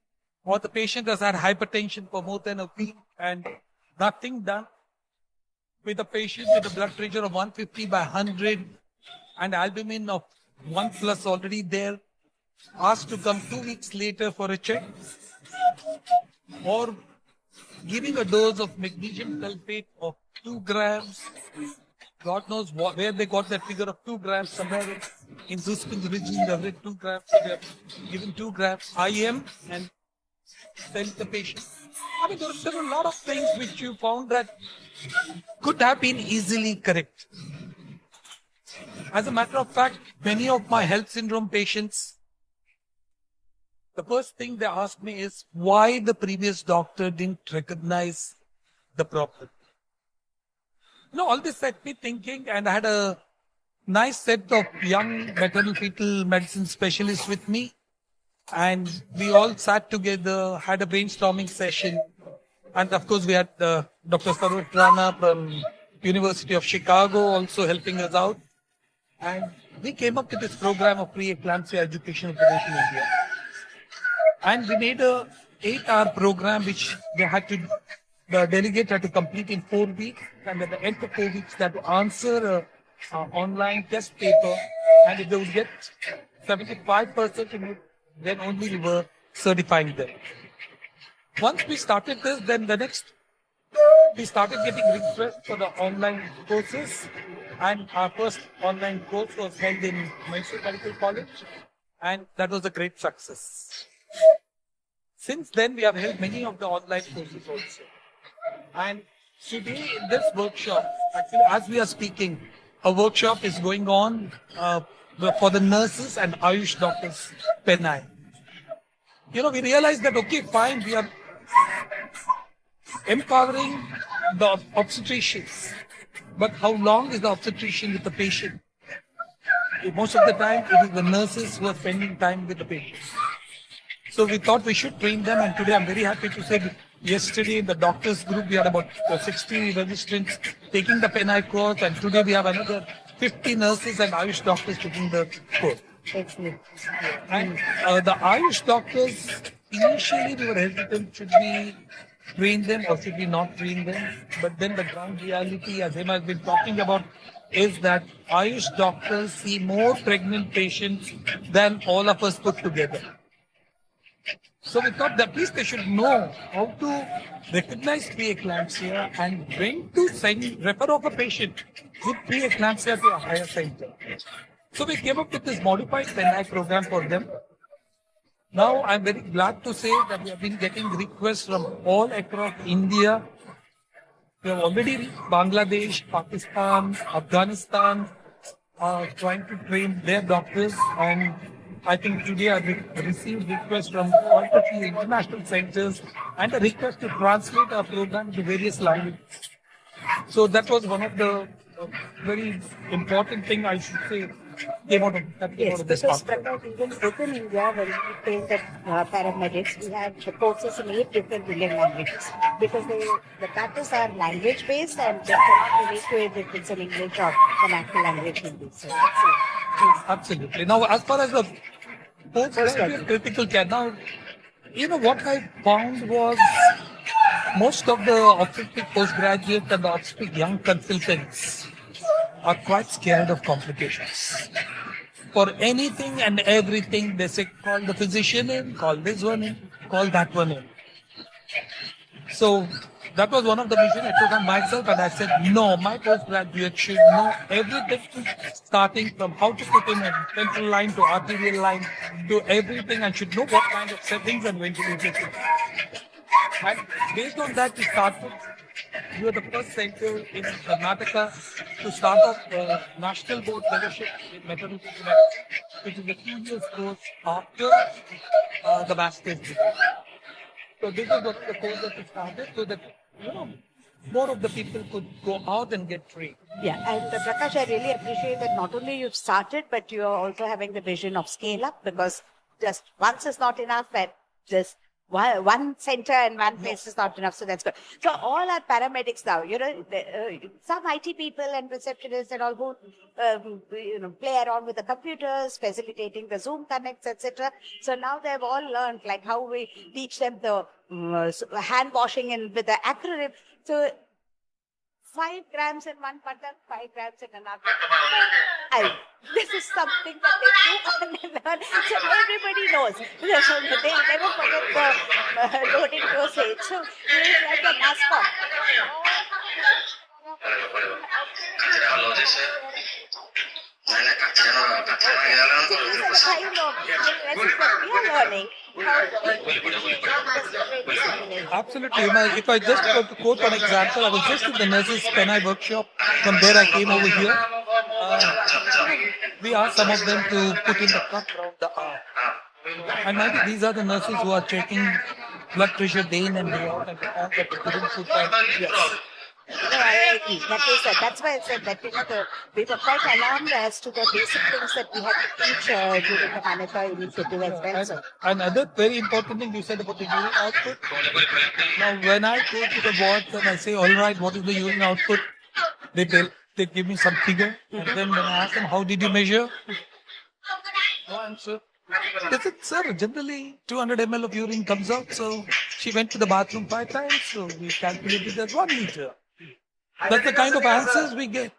Or the patient has had hypertension for more than a week and nothing done. With a patient with a blood pressure of 150 by 100 and albumin of 1 plus already there, asked to come 2 weeks later for a check. Or giving a dose of magnesium sulfate of 2 grams. God knows where they got that figure of 2 grams. Somewhere in Zuspin's region, they have read 2 grams. So they have given 2 grams IM and sent the patient. I mean, there are a lot of things which you found that could have been easily correct. As a matter of fact, many of my health syndrome patients, the first thing they ask me is why the previous doctor didn't recognize the problem. All this set me thinking, and I had a nice set of young maternal fetal medicine specialists with me. And we all sat together, had a brainstorming session. And of course, we had Dr. Saroj Rana from University of Chicago also helping us out. And we came up with this program of pre-eclampsia education of the Nation India. And we made a 8-hour program which the delegate had to complete in 4 weeks. And at the end of 4 weeks, they had to answer an online test paper. And if they would get 75% in it, then only we were certifying them. Once we started this, then we started getting requests for the online courses. And our first online course was held in Mysore Medical College. And that was a great success. Since then, we have held many of the online courses also. And today in this workshop, actually as we are speaking, a workshop is going on for the nurses and Ayush doctors, Penai. We realized that, okay, fine, we are empowering the obstetricians. But how long is the obstetrician with the patient? Most of the time, it is the nurses who are spending time with the patients. So we thought we should train them, and today I'm very happy to say that yesterday in the doctors group we had about 60 registrants taking the Penai course, and today we have another 50 nurses and Ayush doctors taking the course. Excellent. And the Ayush doctors, initially we were hesitant, should we train them or should we not train them? But then the ground reality, as Emma has been talking about, is that Ayush doctors see more pregnant patients than all of us put together. So we thought that at least they should know how to recognize preeclampsia and when to refer off a patient with preeclampsia to a higher center. So we came up with this modified Penai program for them. Now I'm very glad to say that we have been getting requests from all across India. We have already reached Bangladesh, Pakistan, Afghanistan, trying to train their doctors, and I think today I've received requests from quite a few international centers and a request to translate our program to various languages. So that was one of the very important thing I should say came out of this because conference. even within India, when we train the paramedics, we have courses in 8 different Indian languages because the practice are language based and they cannot relate to it if it's an English or vernacular language. So Absolutely. Now, as far as the postgraduate critical care, now, what I found was most of the obstetric postgraduate and the obstetric young consultants are quite scared of complications. For anything and everything, they say, call the physician in, call this one in, call that one in. So that was one of the vision I took on myself, and I said, no, my postgraduate should know everything, starting from how to put in a central line to arterial line to everything, and should know what kind of settings and ventilators. And based on that, we started. We were the first center in Karnataka to start off the National Board Fellowship in Maternity Medicine, which is a 2 years course after the master's degree. So this is one of the courses that we started so that, more of the people could go out and get trained. yeah, and Prakash, I really appreciate that not only you've started, but you are also having the vision of scale up, because just once is not enough, and just one center and one place is not enough. So that's good. So all our paramedics now, some IT people and receptionists and all who, play around with the computers, facilitating the Zoom connects, etc. So now they've all learned like how we teach them the hand washing and with the acronym. So 5 grams in one button, 5 grams in another. This is something that they do and they learn. So everybody knows. So they never forget the loading dosage. So it's like a mascot. We are learning. Absolutely. If I just got to quote one example, I was just in the nurses Penai workshop. From there I came over here. We asked some of them to put in the cup around the arm. And maybe these are the nurses who are checking blood pressure day in and day out and all that they couldn't put that. Yes. No, I agree. That's why I said that we were quite alarmed as to the basic things that we had to teach during the Manipur initiative as well. So. Another very important thing you said about the urine output. Now, when I go to the wards and I say, all right, what is the urine output? They give me some figure. And then when I ask them, how did you measure? No answer. They said, sir, generally 200 ml of urine comes out. So she went to the bathroom 5 times. So we calculated that 1 liter. That's the kind of answers we get.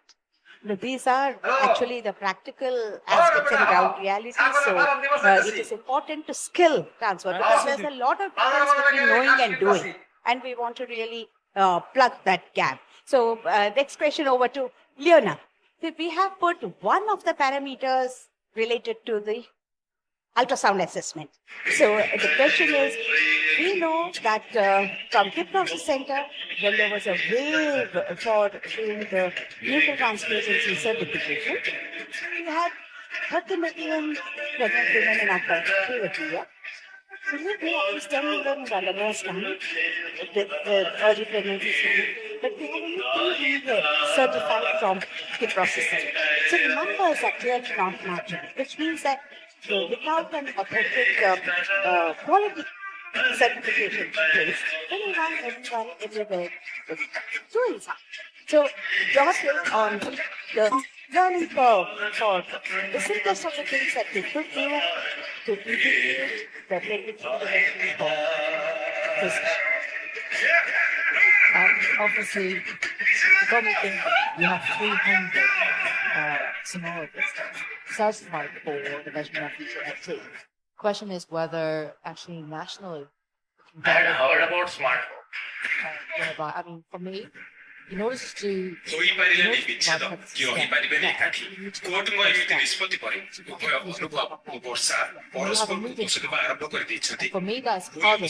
These are actually the practical aspects and ground reality. So it is important to skill transfer because there's a lot of difference between knowing and doing. And we want to really plug that gap. So next question over to Leona. We have put one of the parameters related to the ultrasound assessment. So the question is, we know that from Hypnosis Center, when there was a wave for doing the nuclear translucency certification, we had 30 million pregnant women in our country every year. Will you please tell them that the nurse can with the early pregnancy screening? but we have only 300 certified from the processing. So the numbers are clearly not matching, which means that without an authentic quality certification in place, anyone, everyone, everywhere is doing something. So your take on the learning curve for the simplest of the things that we could do to integrate the pregnancy intervention for this. Obviously, government thinks you have 300 sonographists certified for the measurement of fetal activity. Question is whether actually nationally we can get heard about smartphone. I mean, for me, in order to ହୋଇପାରିଲାନି ବିଚ୍ଛେଦ କି ରହିପାରିବେନି ଏକାଠି କୋର୍ଟଙ୍କ ଏମିତି ନିଷ୍ପତ୍ତି ପରେ ଉଭୟ ଅନୁଭବ ଓ ବର୍ଷା ପରସ୍ପରକୁ ଦୋଷ ଦେବା ଆରମ୍ଭ କରିଦେଇଛନ୍ତି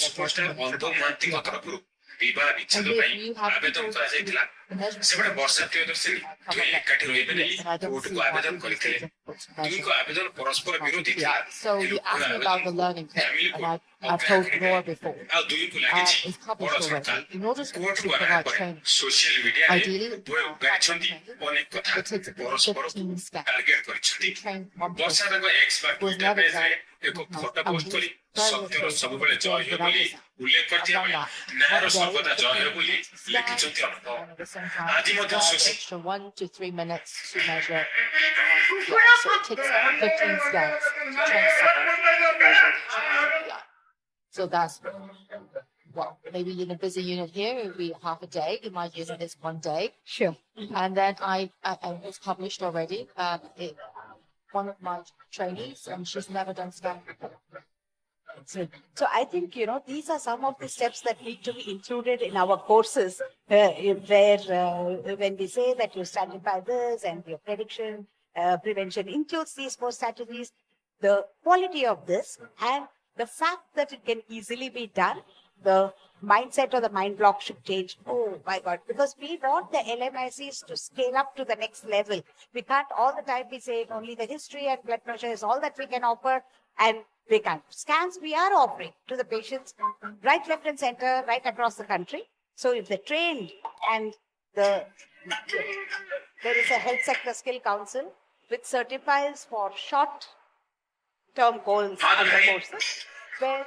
ସ୍ପଷ୍ଟ ଅନ୍ଧ ମହାନ୍ତିଙ୍କ ତରଫରୁ ବିବାହ ବିଚ୍ଛେଦ ପାଇଁ ଆବେଦନ କରାଯାଇଥିଲା ସେପଟେ ବର୍ଷା ପ୍ରିୟଦର୍ଶିନୀ ଦୁହେଁ ଏକାଠି ରହିବେ ନେଇ କୋର୍ଟକୁ ଆବେଦନ କରିଥିଲେ ଦୁହିଁଙ୍କ ଆବେଦନ ପରସ୍ପର ବିରୋଧୀ ଥିଲା I've told Laura before. it's published already. In order to provide training, ideally, it takes 15 steps to train one person who has never done ସତ୍ୟର ସବୁବେଳେ ଜୟ ହେବ ବୋଲି ଉଲ୍ଲେଖ କରିଥିବା ବେଳେ ନ୍ୟାୟର ସର୍ବଦା ଜୟ ହେବ ବୋଲି ଲେଖିଛନ୍ତି ଅନୁଭବ ଆଜି ମଧ୍ୟ extra 1 to 3 minutes to measure. So it takes 15 steps to train someone to measure. So that's, well, maybe in a busy unit here, it would be half a day. In my unit, it's 1 day. Sure. And then I was published already. One of my trainees, and she's never done scanning before. So I think, these are some of the steps that need to be included in our courses, where when we say that you stratify this and your prediction, prevention includes these 4 strategies, the quality of this and the fact that it can easily be done, the mindset or the mind block should change. Oh my God, because we want the LMICs to scale up to the next level. We can't all the time be saying only the history and blood pressure is all that we can offer, and we can't. Scans we are offering to the patients right, left and center, right across the country. So if they're trained and there is a health sector skill council which certifies for short-term goals and the courses, where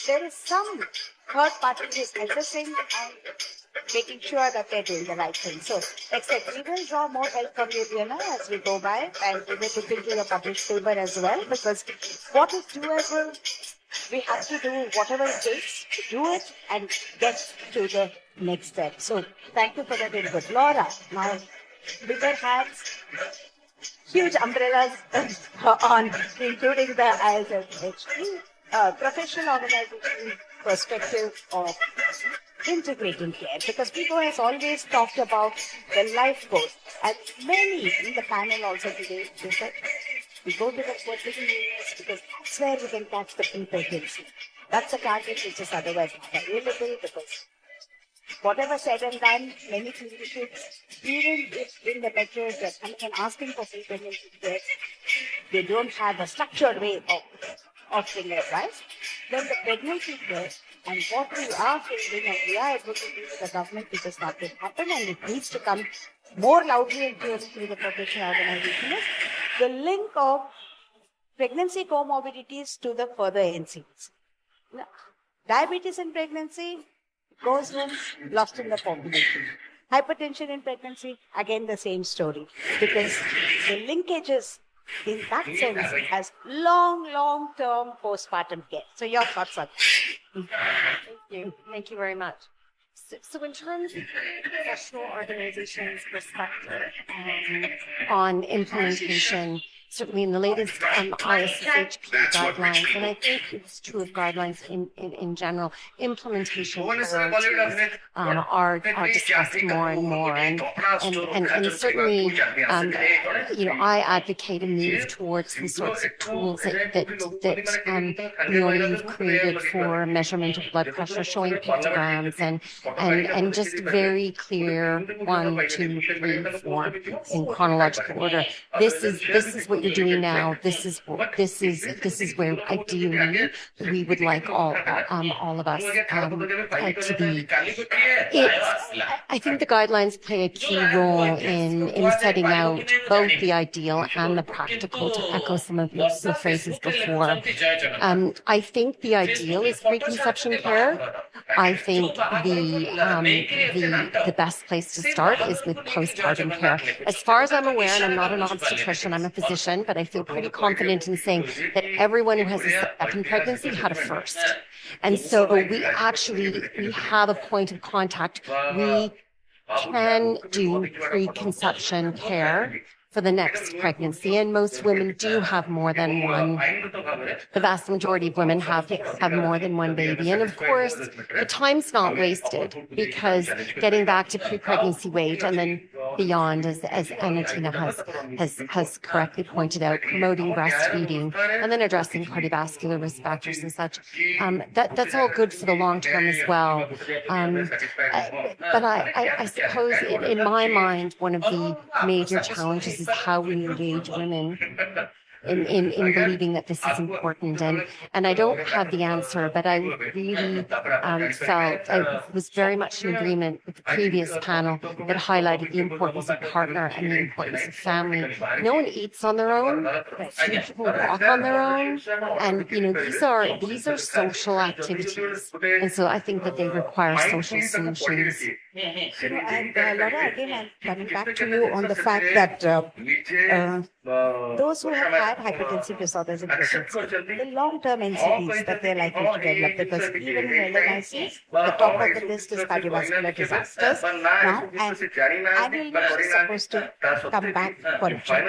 there is some third party who is assessing and making sure that they're doing the right thing. So, except we will draw more help from you, as we go by, and we will look into your published paper as well, because what is doable, we have to do whatever it takes to do it and get to the next step. So, thank you for that input. Laura, now, bigger hands, huge umbrellas on including the ISFHE professional organization perspective of integrating care, because people has always talked about the life course, and many in the panel also today, they said we go to the vertical units because that's where we can catch the pre-pregnancy. That's a target which is otherwise not available, because whatever said and done, many clinicians, even if in the metros they're coming and asking for pre-pregnancy care, they don't have a structured way of offering advice. Then the pregnancy care and what we are feeling and we are able to do to the government, which has not been happen, and it needs to come more loudly and clearly through the professional organization, is the link of pregnancy comorbidities to the further NCDs. Diabetes in pregnancy goes home lost in the population. Hypertension in pregnancy, again the same story, because the linkages in that sense has long-term postpartum care. So your thoughts on that? Thank you very much. So in terms of professional organizations' perspective on implementation, certainly in the latest ISSHP guidelines, and I think it's true of guidelines in general, implementation priorities are discussed more and more, and certainly, I advocate a move towards the sorts of tools that Leonie, you've created for measurement of blood pressure, showing pictograms and just very clear 1, 2, 3, 4 in chronological order. This is what what you're doing now, this is where ideally we would like all of us to be. I think the guidelines play a key role in setting out both the ideal and the practical, to echo some of your phrases before. I think the ideal is preconception care. I think the best place to start is with postpartum care. As far as I'm aware, and I'm not an obstetrician, I'm a physician, but I feel pretty confident in saying that everyone who has a second pregnancy had a first. And so we have a point of contact. We can do preconception care for the next pregnancy, and most women do have more than one. The vast majority of women have more than one baby, and of course, the time's not wasted, because getting back to pre-pregnancy weight and then beyond, as Anatina has correctly pointed out, promoting breastfeeding and then addressing cardiovascular risk factors and such, that's all good for the long term as well. But I suppose in my mind, one of the major challenges is how we engage women in believing that this is important. And I don't have the answer, but I really felt I was very much in agreement with the previous panel that highlighted the importance of partner and the importance of family. No one eats on their own. Few people walk on their own. And, these are social activities. And so I think that they require social solutions. And Laura, again, I'm coming back to you on the fact that those who have had hypertensive disorders in pregnancy, the long-term NCDs that they're likely to develop, because even in LMICs, the top of the list is cardiovascular disasters now, and annually she's supposed to come back for a check.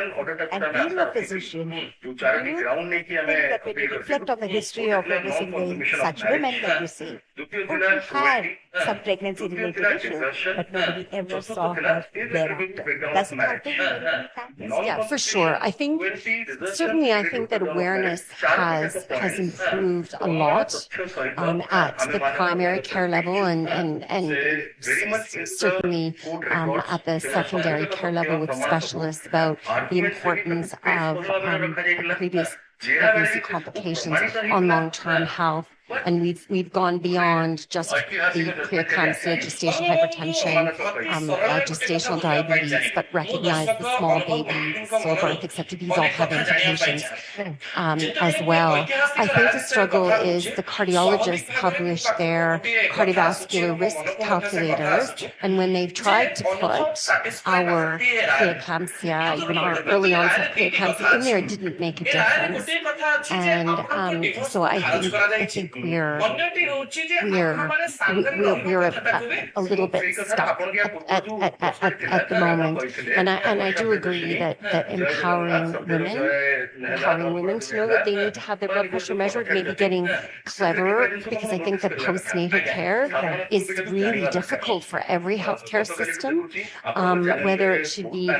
And being a physician, do you think that when you reflect on the history of every single such women that you see, who had some pregnancy-related issues, but nobody ever saw her thereafter? Does it happen in practice? Yeah, for sure. I think that awareness has improved a lot at the primary care level and certainly at the secondary care level with specialists about the importance of previous pregnancy complications on long-term health. And we've gone beyond just the preeclampsia, gestational hypertension, gestational diabetes, but recognize the small baby, stillbirth, etc. These all have implications as well. I think the struggle is the cardiologists publish their cardiovascular risk calculators, and when they've tried to put our preeclampsia, even our early onset preeclampsia in there, it didn't make a difference. And so I think we're a little bit stuck at the moment, and I do agree that empowering women to know that they need to have their blood pressure measured, maybe getting cleverer, because I think that postnatal care is really difficult for every healthcare system. Whether it should be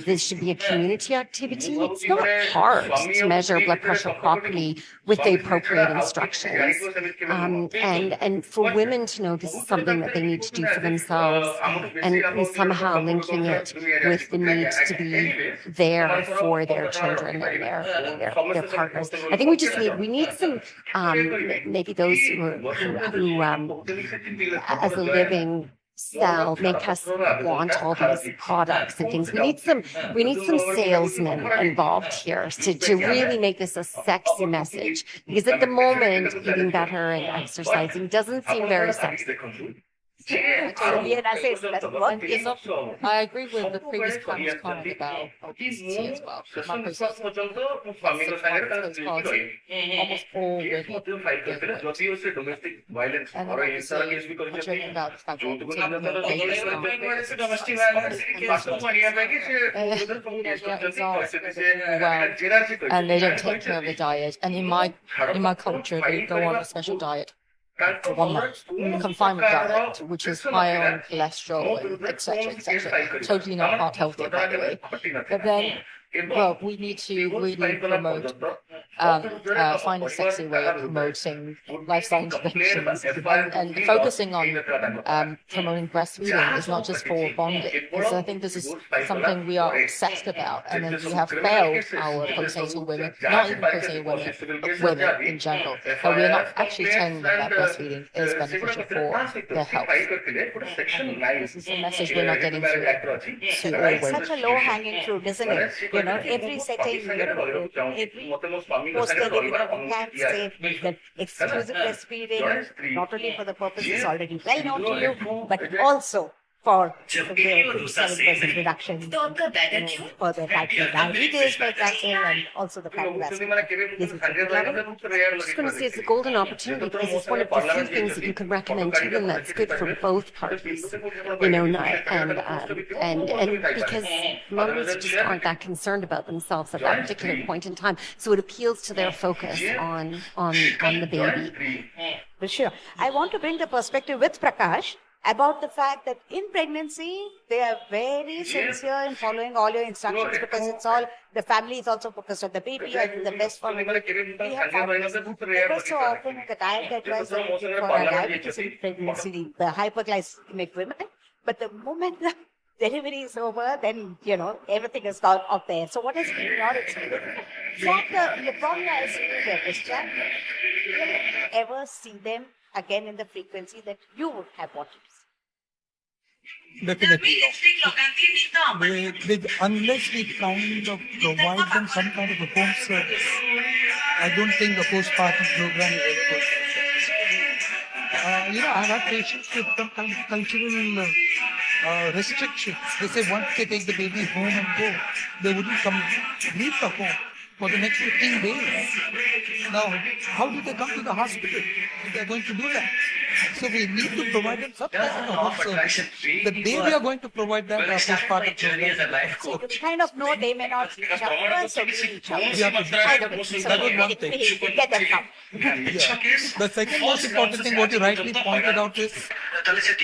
this should be a community activity. It's not hard to measure blood pressure properly with the appropriate instructions. And for women to know this is something that they need to do for themselves, and somehow linking it with the need to be there for their children and their partners. I think we need some maybe those who as a living cell make us want all these products and things. We need some salesmen involved here to really make this a sexy message, because at the moment eating better and exercising doesn't seem very sexy. I agree with the previous panel's comment about obesity as well. My personal almost all women and then obviously talking about the fact that and they don't take care of the diet. And in my culture, they go on a special diet for 1 month, confinement diet, which is high on cholesterol, etc., etc. Totally not heart healthy, by the way. But then Well, we need to really promote, find a sexy way of promoting lifestyle interventions and focusing on promoting breastfeeding is not just for bonding, because I think this is something we are obsessed about, and then we have failed our postnatal women, not even postnatal women, but women in general, that we are not actually telling them that breastfeeding is beneficial for their health. This is a message we're not getting through to all It's women. such a low-hanging fruit, isn't it? Every setting, every post-study, we can say that exclusive breastfeeding, not only for the purposes already well known to you, but also for the 57% reduction for the type 2 diabetes, for example, and also the cardiovascular disease. I'm just going to say it's a golden opportunity because it's one of the few things that you can recommend to them that's good for both parties, and because mothers just aren't that concerned about themselves at that particular point in time, so it appeals to their focus on the baby. For sure. I want to bring the perspective with Prakash about the fact that in pregnancy, they are very sincere in following all your instructions because it's all, the family is also focused on the baby and the best for baby. We have found this ever so often in the diet advice that we give for our diabetes in pregnancy, the hyperglycemic women. But the moment the delivery is over, then, everything is gone up there. So what has been your experience? From the problem I see in the discharge, will you ever see them again in the frequency that you would have wanted to see? Definitely. Unless we kind of provide them some kind of a home service, I don't think the postpartum program is ever going to. I've had patients with some kind of cultural restrictions. They say once they take the baby home and go, they wouldn't leave the home for the next 15 days. Now, how do they come to the hospital if they're going to do that? So we need to provide them some kind of home service. The day we are going to provide them a postpartum program. So you kind of know they may not reach out, so we reach out. Yeah, that was one thing. Get them come. Yeah. The second most important thing, what you rightly pointed out is,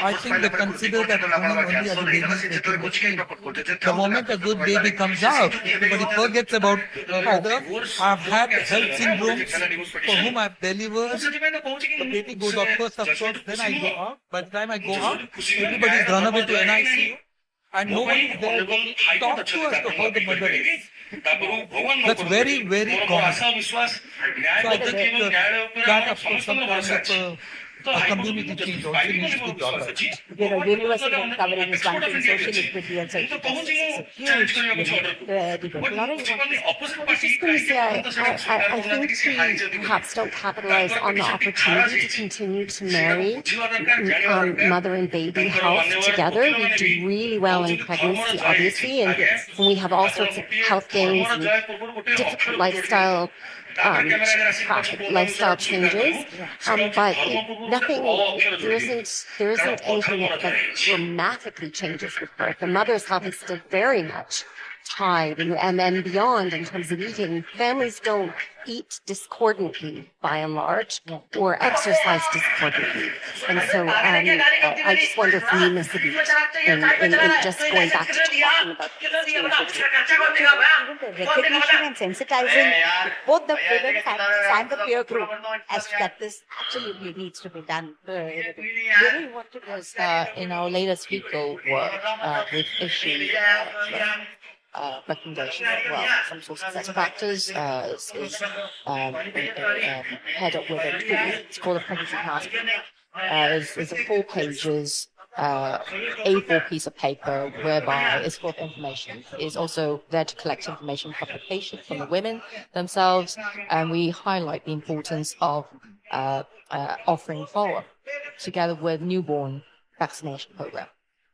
I think they consider that woman only as a baby. The moment a good baby comes out, everybody forgets about mother. I've had health syndromes for whom I've delivered. The baby goes out first, of course, then I go out. By the time I go out, everybody's run away to NICU. And no one is there to talk to us to how the mother is. That's very, very common. So I think that of course some kind of a community change also needs to be brought up. Universal health coverage is one thing, social equity and social justice is a huge I was just going to say, I think we perhaps don't capitalize on the opportunity to continue to marry mother and baby health together. We do really well in pregnancy, obviously, and we have all sorts of health gains and different lifestyle changes, but nothing. There isn't anything that dramatically changes with birth. The mother's health is still very much tied and then beyond in terms of eating. Families don't eat discordantly by and large or exercise discordantly. And so I just wonder if we miss a beat in just going back to talking about the recognition and sensitizing both the women families and the peer group as to that this absolutely needs to be done. Really what it was in our latest legal work, we've issued recommendations as well. Some sort of best practice is head up with a tool. It's called a pregnancy passport. It's a 4 pages A4 piece of paper whereby it's full of information. It's also there to collect information from the patient, from the women themselves, and we highlight the importance of offering follow-up together with newborn vaccination program.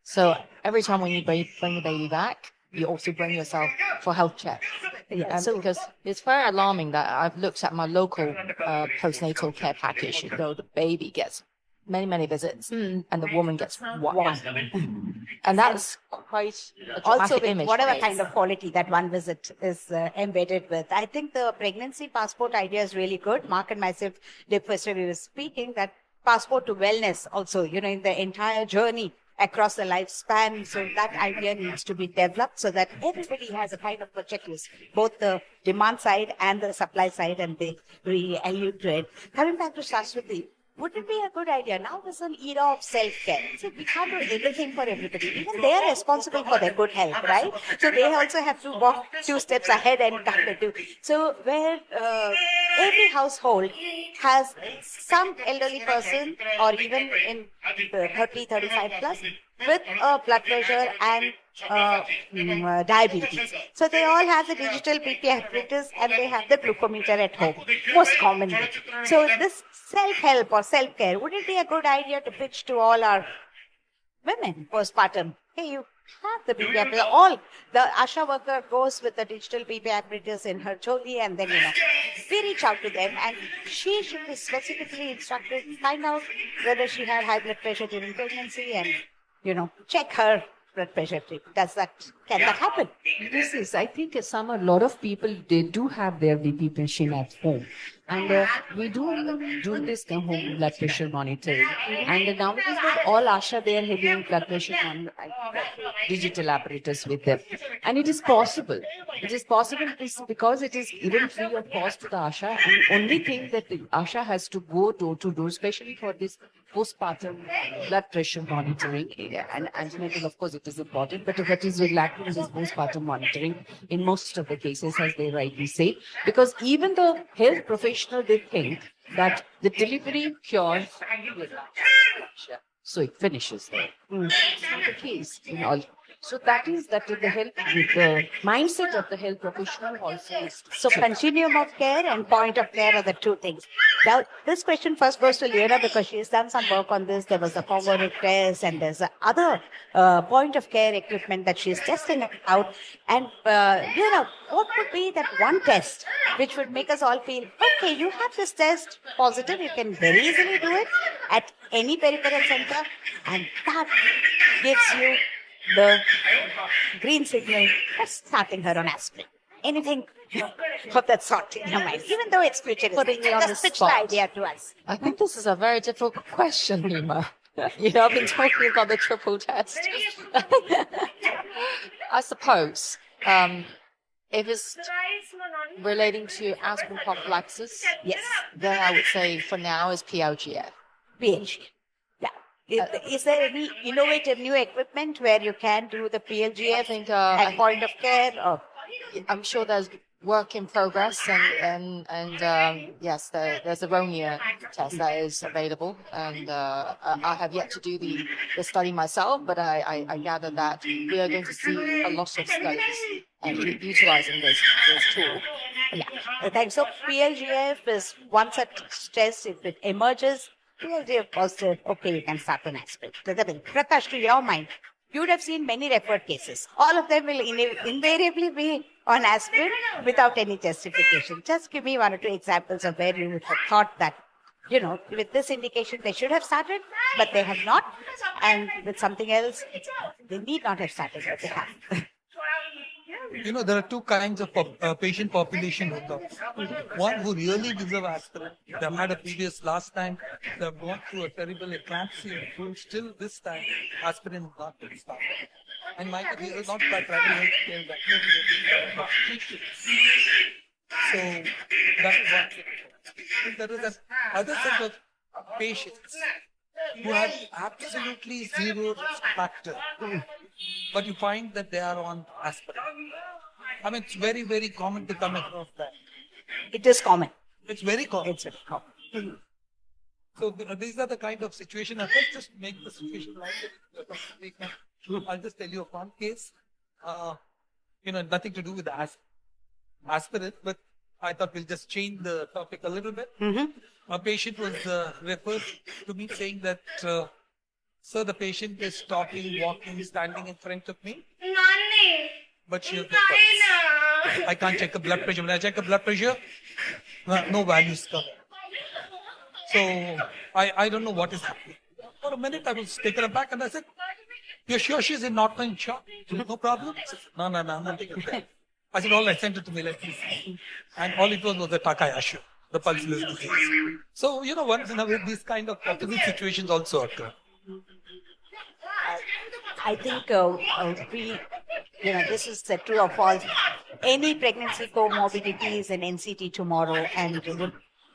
So every time when you bring the baby back, you also bring yourself for health check. Yeah, because it's very alarming that I've looked at my local postnatal care package, though the baby gets many visits and the woman gets one. And that's quite a also with image. Whatever kind of quality that one visit is embedded with. I think the pregnancy passport idea is really good. Mark and myself did first we were speaking that passport to wellness also, in the entire journey across the lifespan. So that idea needs to be developed so that everybody has a kind of a checklist, both the demand side and the supply side, and they really allude to it. Coming back to Shashwati, would it be a good idea? Now there's an era of self-care. So we can't do everything for everybody. Even they are responsible for their good health, right? So they also have to walk 2 steps ahead and kind of do. So where every household has some elderly person or even in 30, 35 plus with a blood pressure and diabetes. So they all have the digital BP apparatus and they have the glucometer at home, most commonly. So this self-help or self-care, would it be a good idea to pitch to all our women postpartum? Hey, you have the BP apparatus. All the ASHA worker goes with the digital BP apparatus in her choli, and then we reach out to them, and she should be specifically instructed, find out whether she had high blood pressure during pregnancy, and check her blood pressure. Can that happen? This is, I think, a lot of people, they do have their BP machine at home. And we do this home blood pressure monitoring. And nowadays, with all ASHA, they are having blood pressure on digital apparatus with them. And it is possible. It is possible because it is even free of cost to the ASHA. And only thing that the ASHA has to go door to door, especially for this postpartum blood pressure monitoring. And antenatal, of course, it is important, but what is lacking is postpartum monitoring in most of the cases, as they rightly say, because even the health professional, they think that the delivery cures, so it finishes there. It's not the case in all. So that is the mindset of the health professional also is. So continuum of care and point of care are the two things. Now, this question first goes to Leona because she has done some work on this. There was a forwarded test and there's other point of care equipment that she's testing out. And, what would be that one test which would make us all feel, okay, you have this test positive, you can very easily do it at any peripheral center, and that gives you the green signal for starting her on aspirin. Anything of that sort in your mind, even though it's futuristic. Putting me on the pitch spot. the idea to us. I think this is a very difficult question, Nima. I've been talking about the triple test. I suppose if it's relating to aspirin prophylaxis, yes, then I would say for now is PLGF. PLGF. Is there any innovative new equipment where you can do the PLGF at point of care? Or? I'm sure there's work in progress, and yes, there's a RONIA test that is available, and I have yet to do the study myself, but I gather that we are going to see a lot of studies utilizing this tool. Yeah, thanks. So PLGF is one such test. If it emerges, PLGF positive, okay, you can start an aspirin. Prakash, to your mind, you would have seen many referred cases. All of them will invariably be on aspirin without any justification. Just give me 1 or 2 examples of where you would have thought that, with this indication they should have started, but they have not. And with something else, they need not have started, but they have. There are 2 kinds of patient population. One who really deserve aspirin. They've had a previous last time. They've gone through a terrible eclampsia. Still this time, aspirin is not been started. And my case is not by primary health care, but so that is one thing. There is another set of patients who have absolutely zero risk factor. But you find that they are on aspirin. I mean, it's very, very common to come across that. It is common. It's very common. It's very common. So these are the kind of situation. I can't just make the situation like I'll just tell you of one case. Nothing to do with the aspirin, but I thought we'll just change the topic a little bit. A patient was referred to me saying that, sir, the patient is talking, walking, standing in front of me, but she has no pulse. I can't check the blood pressure. When I check the blood pressure, no values come. So I don't know what is happening. For a minute, I was taken aback and I said, "You're sure she's in not in shock? No problem?" No, nothing. I said, "All right, send it to me, let me see." And all it was a Takayashu, the pulseless disease. So, once in a way, these kind of opposite situations also occur. I think this is true or false. Any pregnancy comorbidity is an NCT tomorrow, and would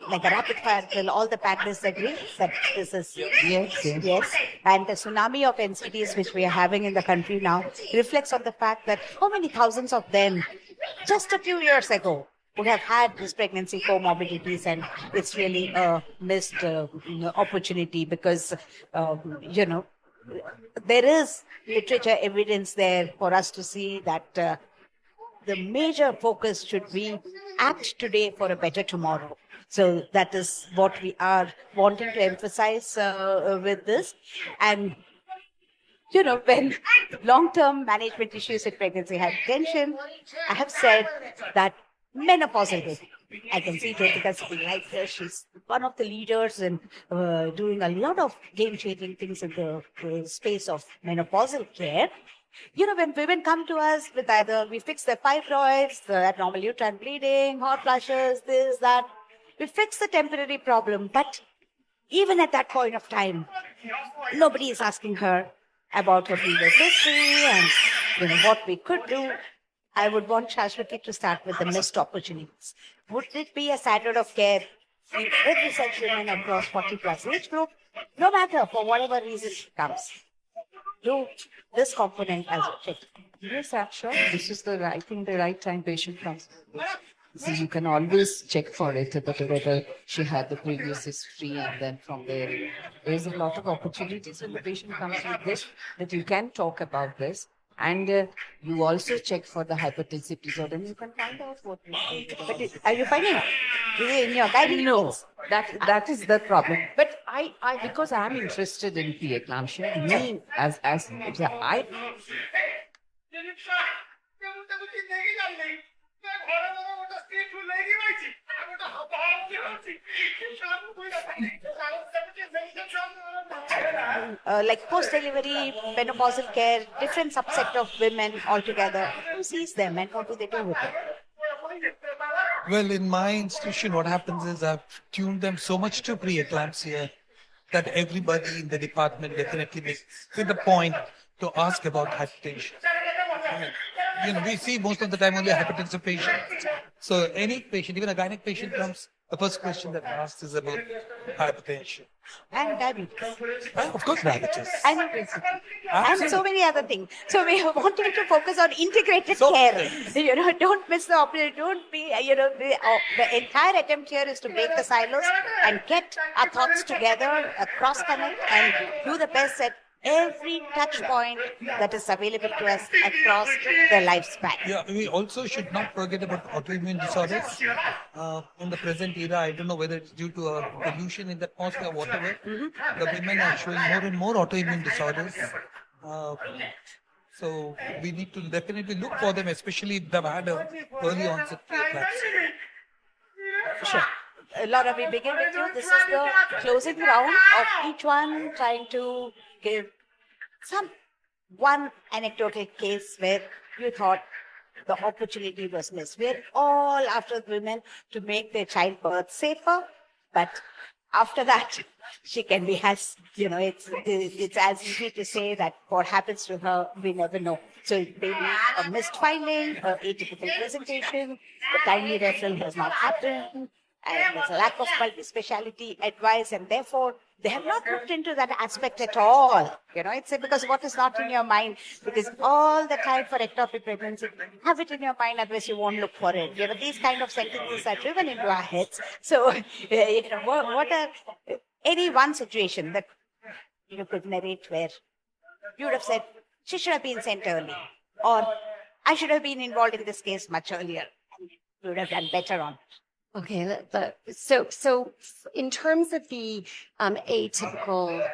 like a rapid fire will all the panelists agree that this is yes. And the tsunami of NCTs which we are having in the country now reflects on the fact that how many thousands of them just a few years ago would have had this pregnancy comorbidities, and it's really a missed opportunity because there is literature evidence there for us to see that the major focus should be act today for a better tomorrow. So that is what we are wanting to emphasize with this. And when long-term management issues in pregnancy have tension, I have said that menopausal baby. I can see Jyotika sitting right there. She's one of the leaders in doing a lot of game-changing things in the space of menopausal care. When women come to us with either we fix their fibroids, the abnormal uterine bleeding, hot flushes, this, that, we fix the temporary problem. But even at that point of time, nobody is asking her about her previous history and what we could do. I would want Shashwati to start with the missed opportunities. Would it be a standard of care in every such woman across 40 plus age group, no matter for whatever reason it comes? Do this component as a check. Yes, I'm sure. This is the right time patient comes. So you can always check for it, whether she had the previous history, and then from there's a lot of opportunities when the patient comes with this, that you can talk about this. And you also check for the hypertensive disorder, and you can find out what is. But are you finding it? In your guiding? No, that is the problem. But I because I'm interested in preeclampsia, me as I. Like post-delivery, menopausal care, different subset of women altogether. Who sees them and what do they do with them? Well, in my institution, what happens is I've tuned them so much to preeclampsia that everybody in the department definitely makes it a point to ask about hypertension. We see most of the time only a hypertensive patient. So any patient, even a gynec patient comes, the first question that asked is about hypertension. And diabetes. And of course, diabetes. And obesity. And so many other things. So we want you to focus on integrated care. Don't miss the opportunity. Don't be, the entire attempt here is to break the silos and get our thoughts together, cross-connect, and do the best at every touch point that is available to us across the lifespan. Yeah, we also should not forget about autoimmune disorders. In the present era, I don't know whether it's due to pollution in the atmosphere or whatever, the women are showing more and more autoimmune disorders. So we need to definitely look for them, especially if they've had an early onset preeclampsia. Sure. Laura, we begin with you. This is the closing round of each one trying to give one anecdotal case where you thought the opportunity was missed. We're all after women to make their childbirth safer, but after that, she can be it's as easy to say that what happens to her, we never know. So maybe a missed finding, a atypical presentation, the timely referral has not happened, and there's a lack of multi-speciality advice, and therefore they have not looked into that aspect at all. It's because what is not in your mind, because all the time for ectopic pregnancy, have it in your mind, otherwise you won't look for it. These kind of sentences are driven into our heads. So, what are any one situation that you could narrate where you would have said, she should have been sent early, or I should have been involved in this case much earlier, and you would have done better on it. Okay, so in terms of the atypical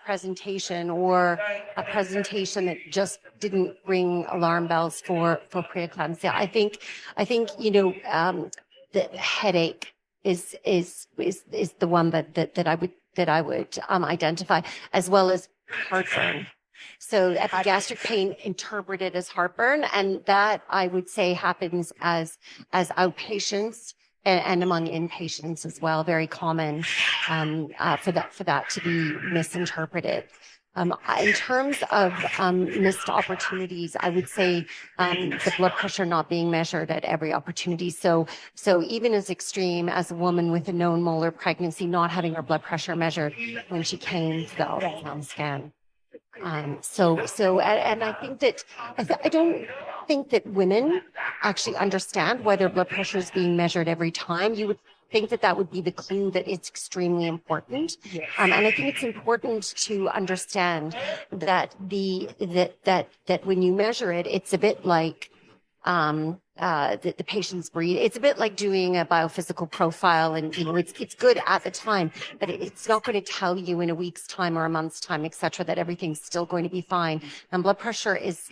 presentation, or a presentation that just didn't ring alarm bells for preeclampsia, I think the headache is the one that I would identify, as well as heartburn. So epigastric pain interpreted as heartburn, and that I would say happens as outpatients and among inpatients as well. Very common for that to be misinterpreted. In terms of missed opportunities, I would say the blood pressure not being measured at every opportunity. So even as extreme as a woman with a known molar pregnancy, not having her blood pressure measured when she came to the ultrasound scan. And I think that I don't think that women actually understand why their blood pressure is being measured every time. You would think that that would be the clue that it's extremely important. And I think it's important to understand that that when you measure it, it's a bit like the patient's breed. It's a bit like doing a biophysical profile, and it's good at the time, but it's not going to tell you in a week's time or a month's time, etc., that everything's still going to be fine. And blood pressure is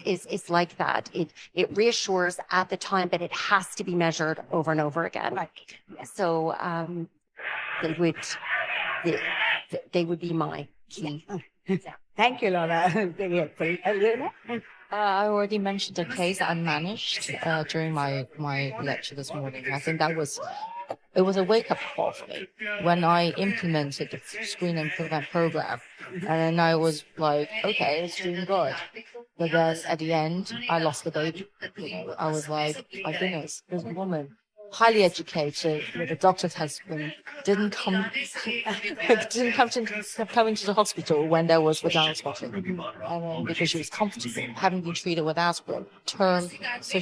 like that. It reassures at the time, but it has to be measured over and over again. So they would be my key. Thank you, Laura. Very helpful. I already mentioned a case I managed during my lecture this morning. I think it was a wake-up call for me when I implemented the screen and prevent program. And then I was like, okay, it's doing good. But then at the end, I lost the baby. I was like, my goodness, this woman, highly educated, with a doctor's husband, didn't come into the hospital when there was vaginal spotting, and then because she was comfortable, having been treated with aspirin, so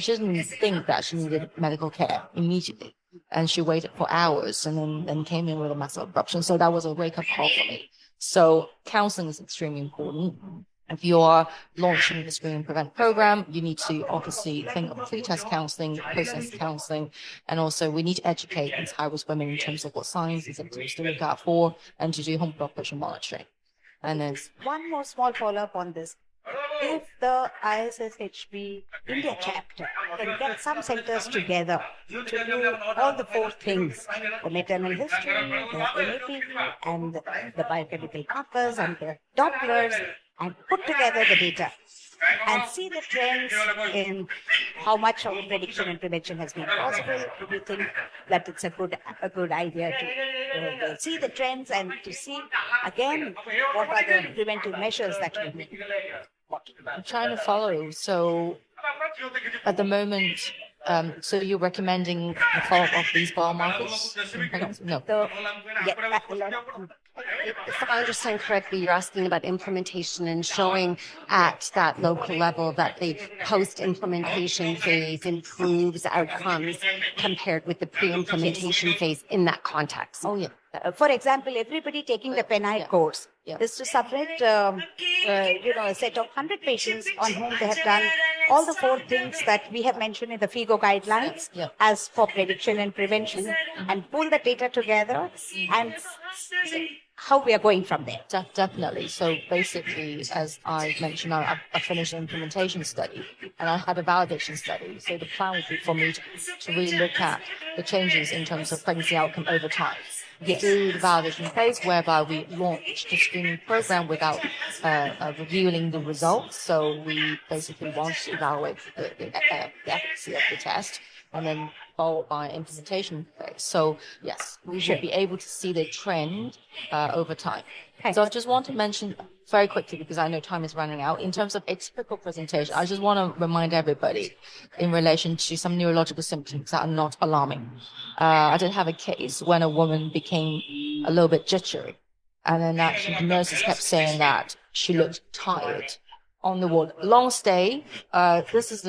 she didn't think that she needed medical care immediately, and she waited for hours, and then came in with a massive eruption. So that was a wake-up call for me. So counseling is extremely important. If you are launching the Screen and Prevent program, you need to obviously think of pre-test counseling, post-test counseling, and also we need to educate these high-risk women in terms of what signs and symptoms to look out for and to do home blood pressure monitoring. And then one more small follow-up on this. If the ISSHB India chapter can get some centers together to do all the four things, the maternal history, the NAPV, and the biochemical markers and the Dopplers, and put together the data and see the trends in how much of prediction and prevention has been possible, do you think that it's a good idea to see the trends and to see again what are the preventive measures that we need? I'm trying to follow. So at the moment, so you're recommending a follow-up of these biomarkers? No. If I understand correctly, you're asking about implementation and showing at that local level that the post-implementation phase improves outcomes compared with the pre-implementation phase in that context. Oh, yeah. For example, everybody taking the PENI course is to submit, a set of 100 patients on whom they have done all the four things that we have mentioned in the FIGO guidelines as for prediction and prevention, and pull the data together and see how we are going from there. Definitely. So basically, as I mentioned, I finished an implementation study and I had a validation study. So the plan would be for me to really look at the changes in terms of pregnancy outcome over time. Through the validation phase, whereby we launched the screening program without revealing the results. So we basically want to evaluate the efficacy of the test, and then followed by implementation phase. So yes, we should be able to see the trend over time. So I just want to mention very quickly, because I know time is running out, in terms of a typical presentation, I just want to remind everybody in relation to some neurological symptoms that are not alarming. I did have a case when a woman became a little bit jittery, and then actually the nurses kept saying that she looked tired on the ward. Long stay, this is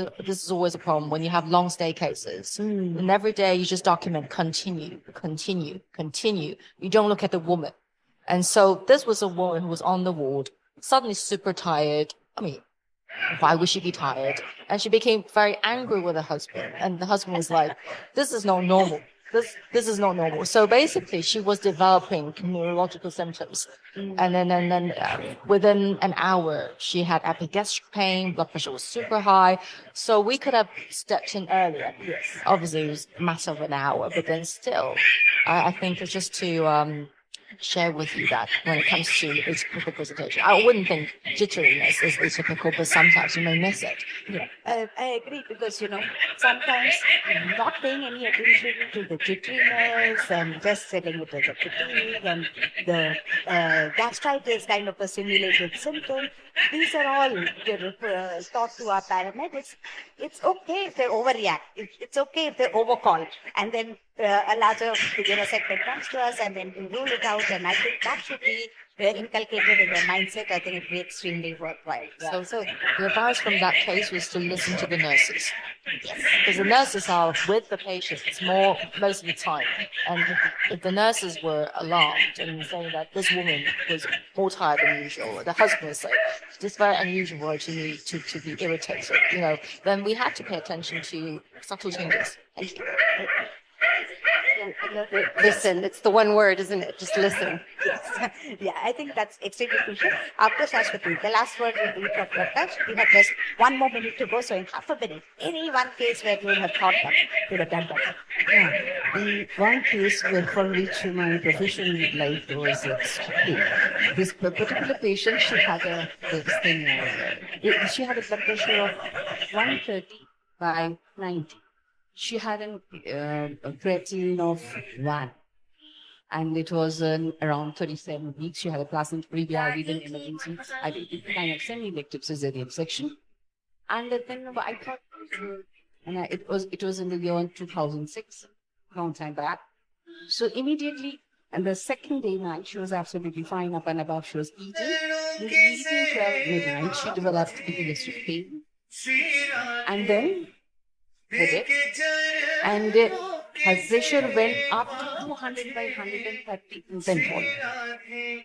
always a problem when you have long stay cases. And every day you just document continue. You don't look at the woman. And so this was a woman who was on the ward, suddenly super tired. I mean, why would she be tired? And she became very angry with her husband. And the husband was like, this is not normal. This is not normal. So basically, she was developing neurological symptoms. And then within an hour, she had epigastric pain, blood pressure was super high. So we could have stepped in earlier. Obviously, it was a matter of an hour, but then still, I think it's just to share with you that when it comes to atypical presentation. I wouldn't think jitteriness is atypical, but sometimes you may miss it. Yeah, I agree because sometimes not paying any attention to the jitteriness and just setting it as a fatigue and the gastritis kind of a simulated symptom. These are all taught to our paramedics. It's okay if they overreact. It's okay if they overcall, and then a larger segment comes to us, and then we rule it out. And I think that should be inculcated in their mindset. I think it would be extremely worthwhile. Yeah. So the advice from that case was to listen to the nurses. Yes. Because the nurses are with the patients most of the time. And if the nurses were alarmed and saying that this woman was more tired than usual, or the husband was saying, this very unusual to me to be irritated, then we had to pay attention to subtle changes. Thank you. Listen, it's the one word, isn't it? Just listen. Yes. Yeah, I think that's extremely crucial. After Shashwati, the last word will be from Prakash. We have just 1 more minute to go, so in half a minute, any one case where you have thought that you have done better. Yeah, the one case for which my professional life was extreme. This particular patient, she had she had a blood pressure of 130 by 90. She had a creatinine of 1. And it was around 37 weeks. She had a placenta previa, even emergency. I did kind of semi-elective cesarean section. And then I thought, it was in the year 2006, long time back. So immediately, and the second day night, she was absolutely fine, up and above. She was eating. In the evening, 12 midnight, she developed gastric pain. And then headache, and her pressure went up to 200 by 130 and then falling.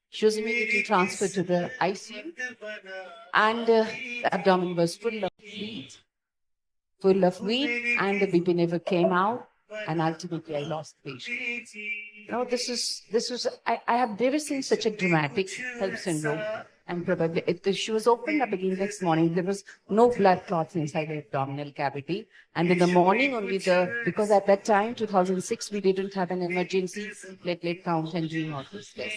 She was immediately transferred to the ICU, and the abdomen was full of bleed, and the BP never came out, and ultimately I lost the patient. This was I have never seen such a dramatic HELLP syndrome. And probably she was opened up again next morning. There was no blood clots inside the abdominal cavity. And in the morning only because at that time, 2006, we didn't have an emergency platelet count and gene output test.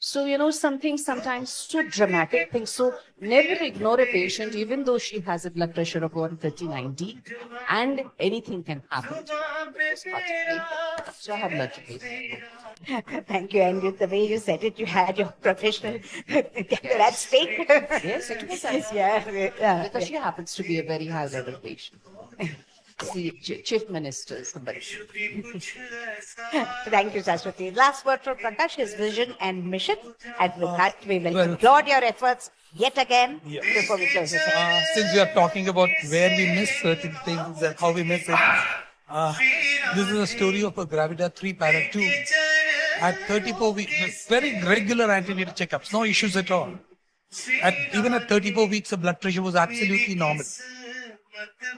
So, something sometimes so dramatic things. So never ignore a patient, even though she has a blood pressure of 130/90, and anything can happen. So I have learned to be. Thank you. And the way you said it, you had your professional at stake. Yes, it was. Yeah. Because she happens to be a very high level patient. The chief minister, somebody. Thank you, Shashwati. Last word from Prakash, his vision and mission. And with that, we will applaud your efforts yet again before we close this. Since we are talking about where we miss certain things and how we miss it, this is a story of a Gravida 3 Para 2 at 34 weeks, very regular antenatal checkups, no issues at all. Even at 34 weeks, her blood pressure was absolutely normal.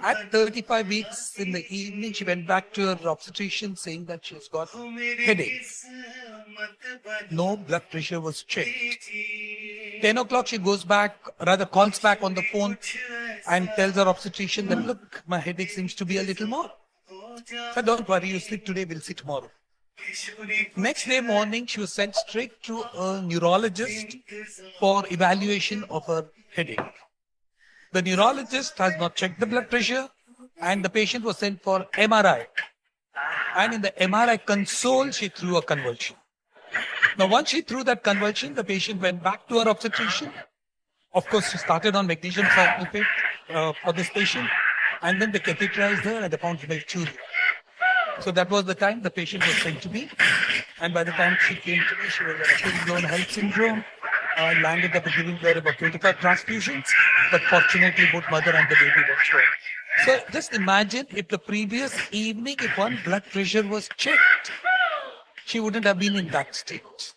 At 35 weeks in the evening, she went back to her obstetrician saying that she's got headaches. No blood pressure was checked. 10 o'clock, she calls back on the phone and tells her obstetrician that, look, my headache seems to be a little more. So don't worry, you sleep today, we'll see tomorrow. Next day morning, she was sent straight to a neurologist for evaluation of her headache. The neurologist has not checked the blood pressure, and the patient was sent for MRI. And in the MRI console, she threw a convulsion. Now, once she threw that convulsion, the patient went back to her obstetrician. Of course, she started on magnesium sulfate for this patient, and then they catheterized her and they found hematuria. So that was the time the patient was sent to me. And by the time she came to me, she was at a full-blown HELLP syndrome. I landed up giving her about 25 transfusions, but fortunately both mother and the baby were strong. So just imagine if the previous evening, if one blood pressure was checked, she wouldn't have been in that state.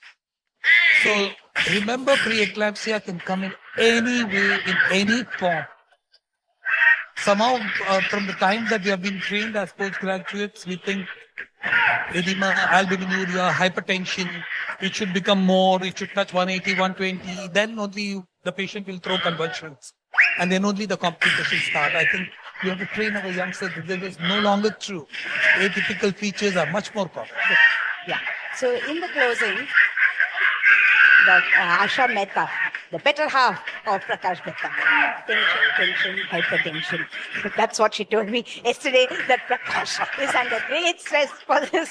So remember, preeclampsia can come in any way, in any form. Somehow, from the time that we have been trained as postgraduates, we think edema, albuminuria, hypertension, it should become more, it should touch 180, 120, then only the patient will throw convulsions. And then only the complications start. I think we have to train our youngsters that this is no longer true. Atypical features are much more common. Yeah. So in the closing, Asha Mehta, the better half of Prakash Mehta. Tension, hypertension. That's what she told me yesterday, that Prakash is under great stress for this,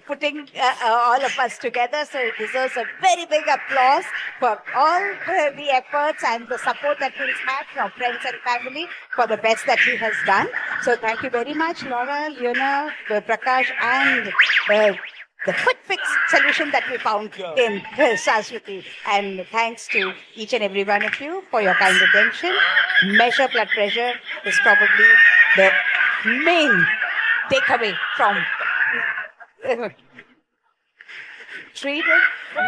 putting all of us together. So it deserves a very big applause for all the efforts and the support that he's had from friends and family for the best that he has done. So thank you very much, Laura, Leona, Prakash, and the quick fix solution that we found in Saraswati. And thanks to each and every one of you for your kind attention. Measure blood pressure is probably the main takeaway from treat it,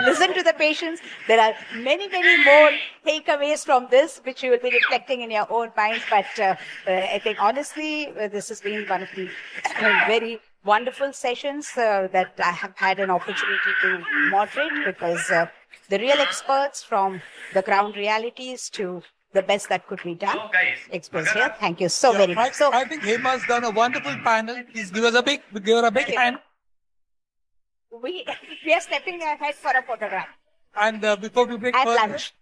listen to the patients. There are many, many more takeaways from this, which you will be reflecting in your own mind. But I think, honestly, this has been one of the very wonderful sessions that I have had an opportunity to moderate, because the real experts from the ground realities to the best that could be done expressed here. Thank you so very much. So I think Hema's done a wonderful panel. Please give her a big hand. we are stepping ahead for a photograph. And before we break At for lunch.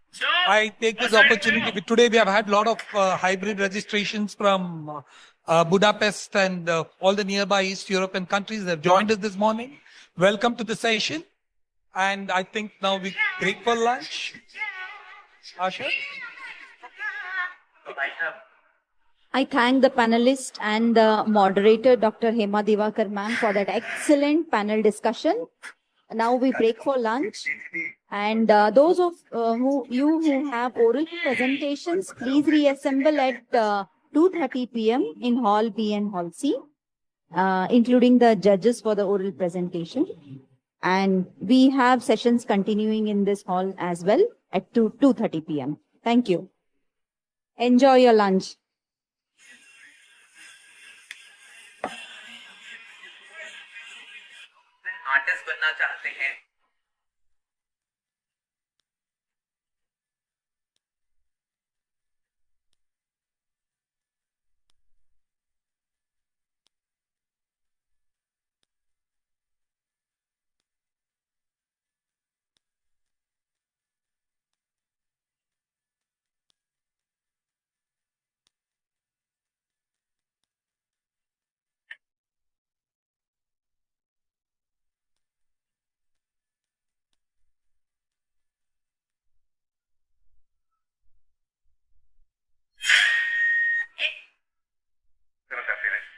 I take this opportunity. Today we have had a lot of hybrid registrations from Budapest and all the nearby East European countries that have joined us this morning. Welcome to the session. And I think now we break for lunch. Asha? I thank the panelist and the moderator, Dr. Hema Divakar ma'am, for that excellent panel discussion. Now we break for lunch. And those of who have oral presentations, please reassemble at 2:30 p.m. in Hall B and Hall C, including the judges for the oral presentation. And we have sessions continuing in this hall as well at 2:30 p.m. Thank you. Enjoy your lunch. Artist बनना चाहते हैं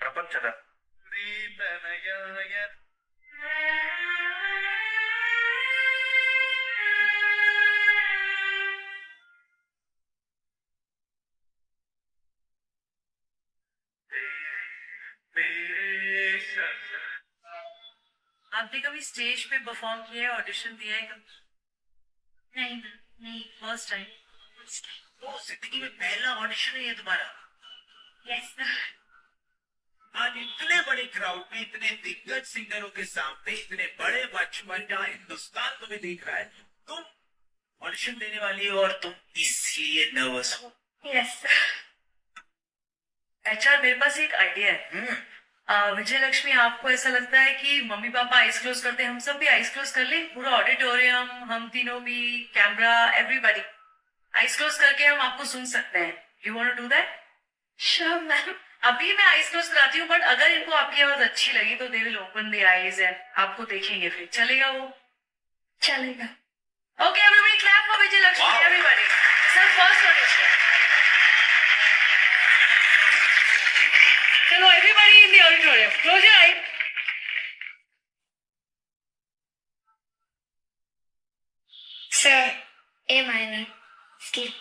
ಪ್ರಪಂಚದ आपने कभी stage पे perform किया है, audition दिया है कभी? नहीं, फर्स्ट टाइम। वो जिंदगी में पहला ऑडिशन है ये तुम्हारा? यस। आज इतने बड़े क्राउड में इतने दिग्गज सिंगरों के सामने इतने बड़े मंच पर जहाँ हिंदुस्तान तुम्हें देख रहा है, तुम ऑडिशन देने वाली हो और तुम इसलिए नर्वस हो? यस। एचआर, मेरे पास एक आइडिया है। विजय लक्ष्मी, आपको ऐसा लगता है कि मम्मी पापा आइज क्लोज करते हैं, हम सब भी आइज क्लोज कर लें? पूरा ऑडिटोरियम, हम तीनों भी, कैमरा, एवरीबॉडी आइज क्लोज करके हम आपको सुन सकते हैं। You want to do that? Sure ma'am. अभी मैं आइज क्लोज कराती हूँ, बट अगर इनको आपकी आवाज अच्छी लगी तो they will open the eyes and आपको देखेंगे फिर। चलेगा वो? चलेगा। Okay everybody clap for Vijay Lakshmi, everybody. Sir first audition. चलो everybody in the auditorium, close your eye. Sir, A minor, skip.